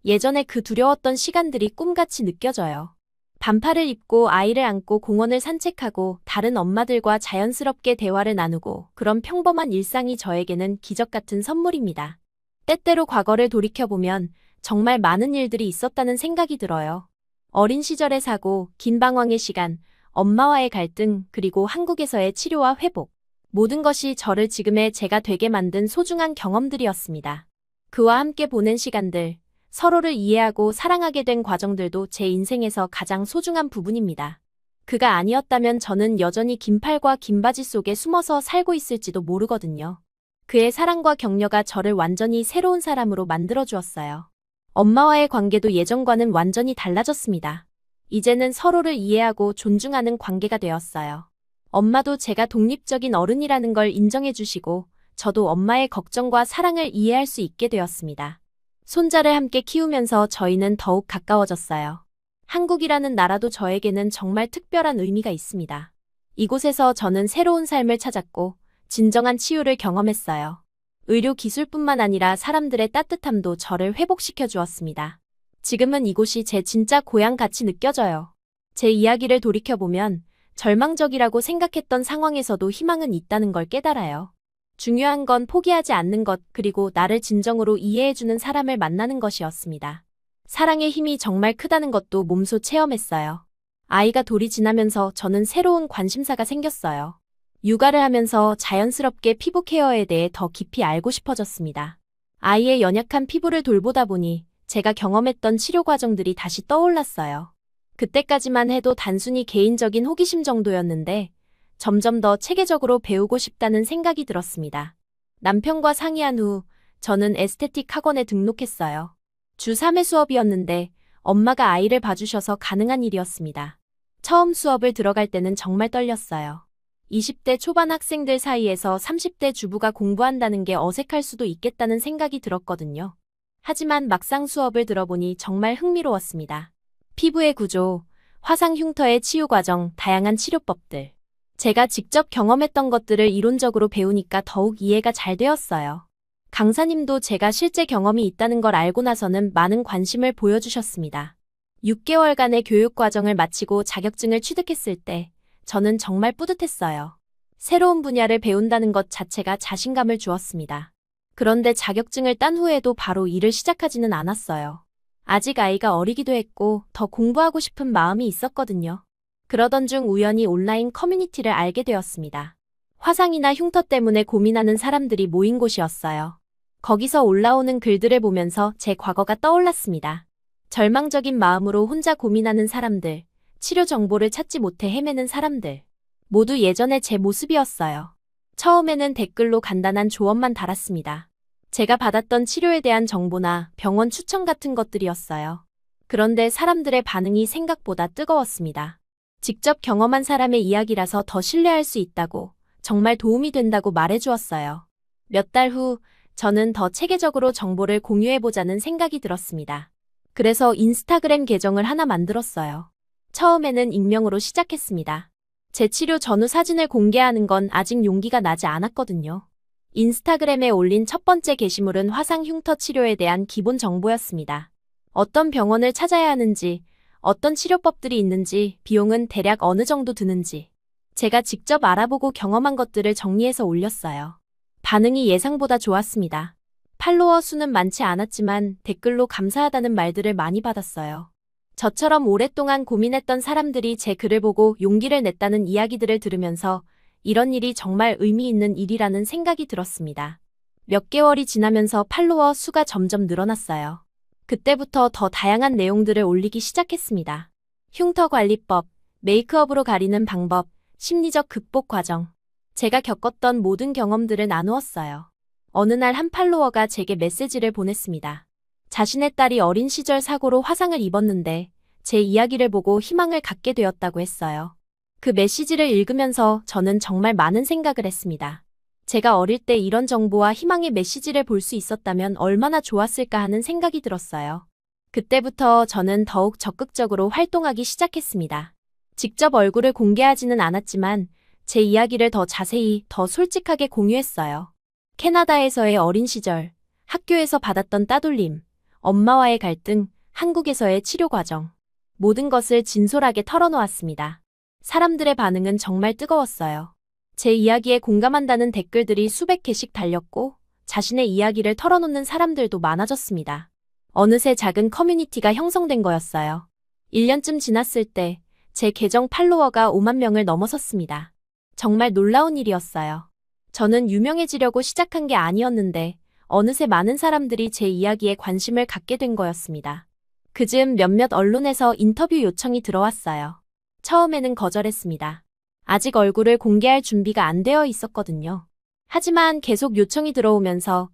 예전에 그 두려웠던 시간들이 꿈같이 느껴져요. 반팔을 입고 아이를 안고 공원을 산책하고 다른 엄마들과 자연스럽게 대화를 나누고 그런 평범한 일상이 저에게는 기적 같은 선물입니다. 때때로 과거를 돌이켜보면 정말 많은 일들이 있었다는 생각이 들어요. 어린 시절의 사고, 긴 방황의 시간, 엄마와의 갈등, 그리고 한국에서의 치료와 회복. 모든 것이 저를 지금의 제가 되게 만든 소중한 경험들이었습니다. 그와 함께 보낸 시간들, 서로를 이해하고 사랑하게 된 과정들도 제 인생에서 가장 소중한 부분입니다. 그가 아니었다면 저는 여전히 긴팔과 긴 바지 속에 숨어서 살고 있을지도 모르거든요. 그의 사랑과 격려가 저를 완전히 새로운 사람으로 만들어 주었어요. 엄마와의 관계도 예전과는 완전히 달라졌습니다. 이제는 서로를 이해하고 존중하는 관계가 되었어요. 엄마도 제가 독립적인 어른이라는 걸 인정해 주시고 저도 엄마의 걱정과 사랑을 이해할 수 있게 되었습니다. 손자를 함께 키우면서 저희는 더욱 가까워졌어요. 한국이라는 나라도 저에게는 정말 특별한 의미가 있습니다. 이곳에서 저는 새로운 삶을 찾았고 진정한 치유를 경험했어요. 의료 기술뿐만 아니라 사람들의 따뜻함도 저를 회복시켜 주었습니다. 지금은 이곳이 제 진짜 고향 같이 느껴져요. 제 이야기를 돌이켜보면 절망적이라고 생각했던 상황에서도 희망은 있다는 걸 깨달아요. 중요한 건 포기하지 않는 것, 그리고 나를 진정으로 이해해주는 사람을 만나는 것이었습니다. 사랑의 힘이 정말 크다는 것도 몸소 체험했어요. 아이가 돌이 지나면서 저는 새로운 관심사가 생겼어요. 육아를 하면서 자연스럽게 피부 케어에 대해 더 깊이 알고 싶어졌습니다. 아이의 연약한 피부를 돌보다 보니 제가 경험했던 치료 과정들이 다시 떠올랐어요. 그때까지만 해도 단순히 개인적인 호기심 정도였는데 점점 더 체계적으로 배우고 싶다는 생각이 들었습니다. 남편과 상의한 후 저는 에스테틱 학원에 등록했어요. 주 3회 수업이었는데 엄마가 아이를 봐주셔서 가능한 일이었습니다. 처음 수업을 들어갈 때는 정말 떨렸어요. 20대 초반 학생들 사이에서 30대 주부가 공부한다는 게 어색할 수도 있겠다는 생각이 들었거든요. 하지만 막상 수업을 들어보니 정말 흥미로웠습니다. 피부의 구조, 화상 흉터의 치유 과정, 다양한 치료법들. 제가 직접 경험했던 것들을 이론적으로 배우니까 더욱 이해가 잘 되었어요. 강사님도 제가 실제 경험이 있다는 걸 알고 나서는 많은 관심을 보여주셨습니다. 6개월간의 교육 과정을 마치고 자격증을 취득했을 때 저는 정말 뿌듯했어요. 새로운 분야를 배운다는 것 자체가 자신감을 주었습니다. 그런데 자격증을 딴 후에도 바로 일을 시작하지는 않았어요. 아직 아이가 어리기도 했고 더 공부하고 싶은 마음이 있었거든요. 그러던 중 우연히 온라인 커뮤니티를 알게 되었습니다. 화상이나 흉터 때문에 고민하는 사람들이 모인 곳이었어요. 거기서 올라오는 글들을 보면서 제 과거가 떠올랐습니다. 절망적인 마음으로 혼자 고민하는 사람들, 치료 정보를 찾지 못해 헤매는 사람들. 모두 예전의 제 모습이었어요. 처음에는 댓글로 간단한 조언만 달았습니다. 제가 받았던 치료에 대한 정보나 병원 추천 같은 것들이었어요. 그런데 사람들의 반응이 생각보다 뜨거웠습니다. 직접 경험한 사람의 이야기라서 더 신뢰할 수 있다고, 정말 도움이 된다고 말해주었어요. 몇 달 후, 저는 더 체계적으로 정보를 공유해보자는 생각이 들었습니다. 그래서 인스타그램 계정을 하나 만들었어요. 처음에는 익명으로 시작했습니다. 제 치료 전후 사진을 공개하는 건 아직 용기가 나지 않았거든요. 인스타그램에 올린 첫 번째 게시물은 화상 흉터 치료에 대한 기본 정보였습니다. 어떤 병원을 찾아야 하는지, 어떤 치료법들이 있는지, 비용은 대략 어느 정도 드는지. 제가 직접 알아보고 경험한 것들을 정리해서 올렸어요. 반응이 예상보다 좋았습니다. 팔로워 수는 많지 않았지만 댓글로 감사하다는 말들을 많이 받았어요. 저처럼 오랫동안 고민했던 사람들이 제 글을 보고 용기를 냈다는 이야기들을 들으면서 이런 일이 정말 의미 있는 일이라는 생각이 들었습니다. 몇 개월이 지나면서 팔로워 수가 점점 늘어났어요. 그때부터 더 다양한 내용들을 올리기 시작했습니다. 흉터 관리법, 메이크업으로 가리는 방법, 심리적 극복 과정. 제가 겪었던 모든 경험들을 나누었어요. 어느 날 한 팔로워가 제게 메시지를 보냈습니다. 자신의 딸이 어린 시절 사고로 화상을 입었는데 제 이야기를 보고 희망을 갖게 되었다고 했어요. 그 메시지를 읽으면서 저는 정말 많은 생각을 했습니다. 제가 어릴 때 이런 정보와 희망의 메시지를 볼 수 있었다면 얼마나 좋았을까 하는 생각이 들었어요. 그때부터 저는 더욱 적극적으로 활동하기 시작했습니다. 직접 얼굴을 공개하지는 않았지만 제 이야기를 더 자세히, 더 솔직하게 공유했어요. 캐나다에서의 어린 시절, 학교에서 받았던 따돌림, 엄마와의 갈등, 한국에서의 치료 과정. 모든 것을 진솔하게 털어놓았습니다. 사람들의 반응은 정말 뜨거웠어요. 제 이야기에 공감한다는 댓글들이 수백 개씩 달렸고, 자신의 이야기를 털어놓는 사람들도 많아졌습니다. 어느새 작은 커뮤니티가 형성된 거였어요. 1년쯤 지났을 때 제 계정 팔로워가 5만 명을 넘어섰습니다. 정말 놀라운 일이었어요. 저는 유명해지려고 시작한 게 아니었는데 어느새 많은 사람들이 제 이야기에 관심을 갖게 된 거였습니다. 그즈음 몇몇 언론에서 인터뷰 요청이 들어왔어요. 처음에는 거절했습니다. 아직 얼굴을 공개할 준비가 안 되어 있었거든요. 하지만 계속 요청이 들어오면서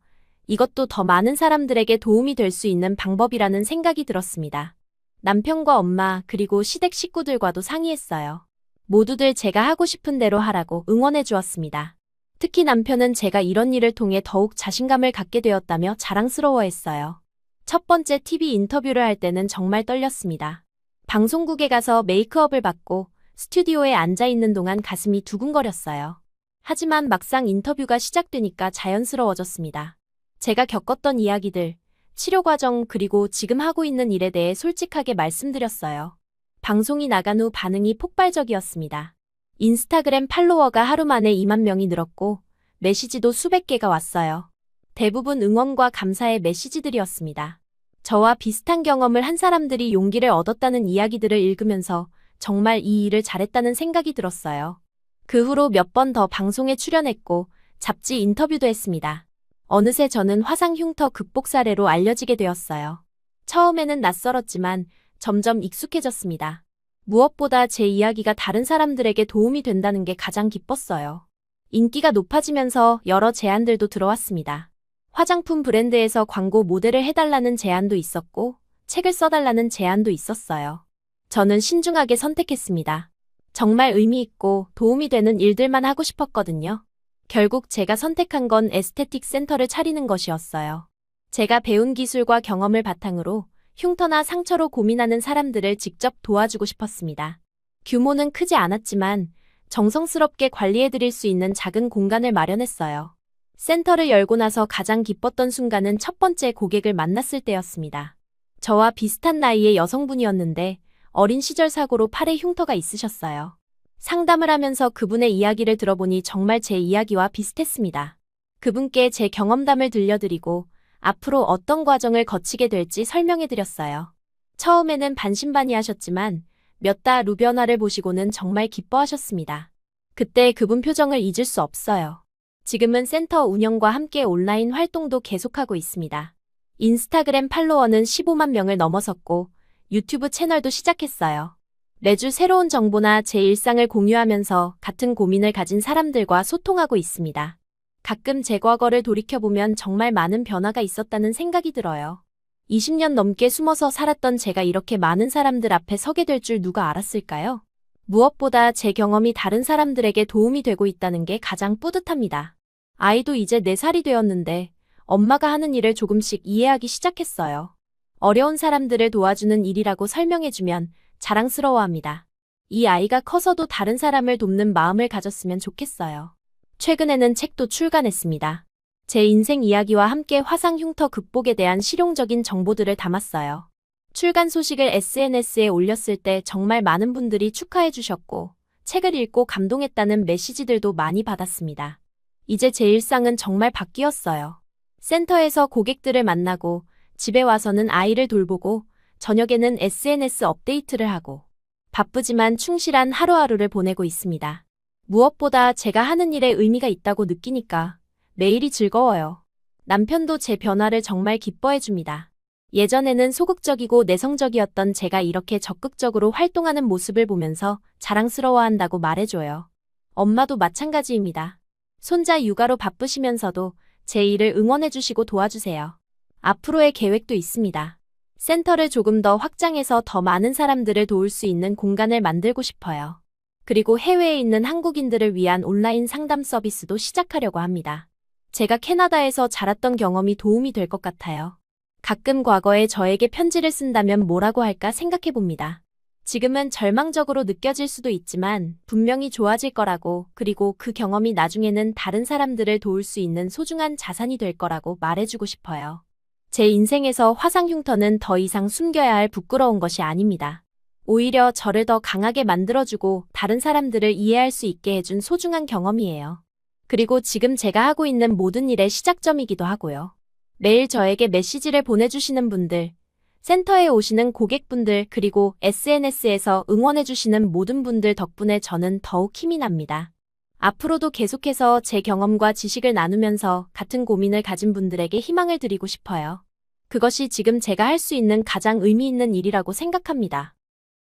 이것도 더 많은 사람들에게 도움이 될 수 있는 방법이라는 생각이 들었습니다. 남편과 엄마 그리고 시댁 식구들과도 상의했어요. 모두들 제가 하고 싶은 대로 하라고 응원해 주었습니다. 특히 남편은 제가 이런 일을 통해 더욱 자신감을 갖게 되었다며 자랑스러워했어요. 첫 번째 TV 인터뷰를 할 때는 정말 떨렸습니다. 방송국에 가서 메이크업을 받고 스튜디오에 앉아 있는 동안 가슴이 두근거렸어요. 하지만 막상 인터뷰가 시작되니까 자연스러워졌습니다. 제가 겪었던 이야기들, 치료 과정 그리고 지금 하고 있는 일에 대해 솔직하게 말씀드렸어요. 방송이 나간 후 반응이 폭발적이었습니다. 인스타그램 팔로워가 하루 만에 2만 명이 늘었고 메시지도 수백 개가 왔어요. 대부분 응원과 감사의 메시지들이었습니다. 저와 비슷한 경험을 한 사람들이 용기를 얻었다는 이야기들을 읽으면서 정말 이 일을 잘했다는 생각이 들었어요. 그 후로 몇 번 더 방송에 출연했고 잡지 인터뷰도 했습니다. 어느새 저는 화상 흉터 극복 사례로 알려지게 되었어요. 처음에는 낯설었지만 점점 익숙해졌습니다. 무엇보다 제 이야기가 다른 사람들에게 도움이 된다는 게 가장 기뻤어요. 인기가 높아지면서 여러 제안들도 들어왔습니다. 화장품 브랜드에서 광고 모델을 해달라는 제안도 있었고 책을 써달라는 제안도 있었어요. 저는 신중하게 선택했습니다. 정말 의미 있고 도움이 되는 일들만 하고 싶었거든요. 결국 제가 선택한 건 에스테틱 센터를 차리는 것이었어요. 제가 배운 기술과 경험을 바탕으로 흉터나 상처로 고민하는 사람들을 직접 도와주고 싶었습니다. 규모는 크지 않았지만 정성스럽게 관리해드릴 수 있는 작은 공간을 마련했어요. 센터를 열고 나서 가장 기뻤던 순간은 첫 번째 고객을 만났을 때였습니다. 저와 비슷한 나이의 여성분이었는데 어린 시절 사고로 팔에 흉터가 있으셨어요. 상담을 하면서 그분의 이야기를 들어보니 정말 제 이야기와 비슷했습니다. 그분께 제 경험담을 들려드리고 앞으로 어떤 과정을 거치게 될지 설명해드렸어요. 처음에는 반신반의하셨지만 몇 달 후 변화를 보시고는 정말 기뻐하셨습니다. 그때 그분 표정을 잊을 수 없어요. 지금은 센터 운영과 함께 온라인 활동도 계속하고 있습니다. 인스타그램 팔로워는 15만 명을 넘어섰고 유튜브 채널도 시작했어요. 매주 새로운 정보나 제 일상을 공유하면서 같은 고민을 가진 사람들과 소통하고 있습니다. 가끔 제 과거를 돌이켜보면 정말 많은 변화가 있었다는 생각이 들어요. 20년 넘게 숨어서 살았던 제가 이렇게 많은 사람들 앞에 서게 될 줄 누가 알았을까요? 무엇보다 제 경험이 다른 사람들에게 도움이 되고 있다는 게 가장 뿌듯합니다. 아이도 이제 4살이 되었는데 엄마가 하는 일을 조금씩 이해하기 시작했어요. 어려운 사람들을 도와주는 일이라고 설명해주면 자랑스러워합니다. 이 아이가 커서도 다른 사람을 돕는 마음을 가졌으면 좋겠어요. 최근에는 책도 출간했습니다. 제 인생 이야기와 함께 화상 흉터 극복에 대한 실용적인 정보들을 담았어요. 출간 소식을 SNS에 올렸을 때 정말 많은 분들이 축하해 주셨고 책을 읽고 감동했다는 메시지들도 많이 받았습니다. 이제 제 일상은 정말 바뀌었어요. 센터에서 고객들을 만나고 집에 와서는 아이를 돌보고 저녁에는 SNS 업데이트를 하고 바쁘지만 충실한 하루하루를 보내고 있습니다. 무엇보다 제가 하는 일에 의미가 있다고 느끼니까 매일이 즐거워요. 남편도 제 변화를 정말 기뻐해 줍니다. 예전에는 소극적이고 내성적이었던 제가 이렇게 적극적으로 활동하는 모습을 보면서 자랑스러워한다고 말해줘요. 엄마도 마찬가지입니다. 손자 육아로 바쁘시면서도 제 일을 응원해 주시고 도와주세요. 앞으로의 계획도 있습니다. 센터를 조금 더 확장해서 더 많은 사람들을 도울 수 있는 공간을 만들고 싶어요. 그리고 해외에 있는 한국인들을 위한 온라인 상담 서비스도 시작하려고 합니다. 제가 캐나다에서 자랐던 경험이 도움이 될 것 같아요. 가끔 과거에 저에게 편지를 쓴다면 뭐라고 할까 생각해 봅니다. 지금은 절망적으로 느껴질 수도 있지만 분명히 좋아질 거라고, 그리고 그 경험이 나중에는 다른 사람들을 도울 수 있는 소중한 자산이 될 거라고 말해주고 싶어요. 제 인생에서 화상 흉터는 더 이상 숨겨야 할 부끄러운 것이 아닙니다. 오히려 저를 더 강하게 만들어주고 다른 사람들을 이해할 수 있게 해준 소중한 경험이에요. 그리고 지금 제가 하고 있는 모든 일의 시작점이기도 하고요. 매일 저에게 메시지를 보내주시는 분들, 센터에 오시는 고객분들, 그리고 SNS에서 응원해주시는 모든 분들 덕분에 저는 더욱 힘이 납니다. 앞으로도 계속해서 제 경험과 지식을 나누면서 같은 고민을 가진 분들에게 희망을 드리고 싶어요. 그것이 지금 제가 할 수 있는 가장 의미 있는 일이라고 생각합니다.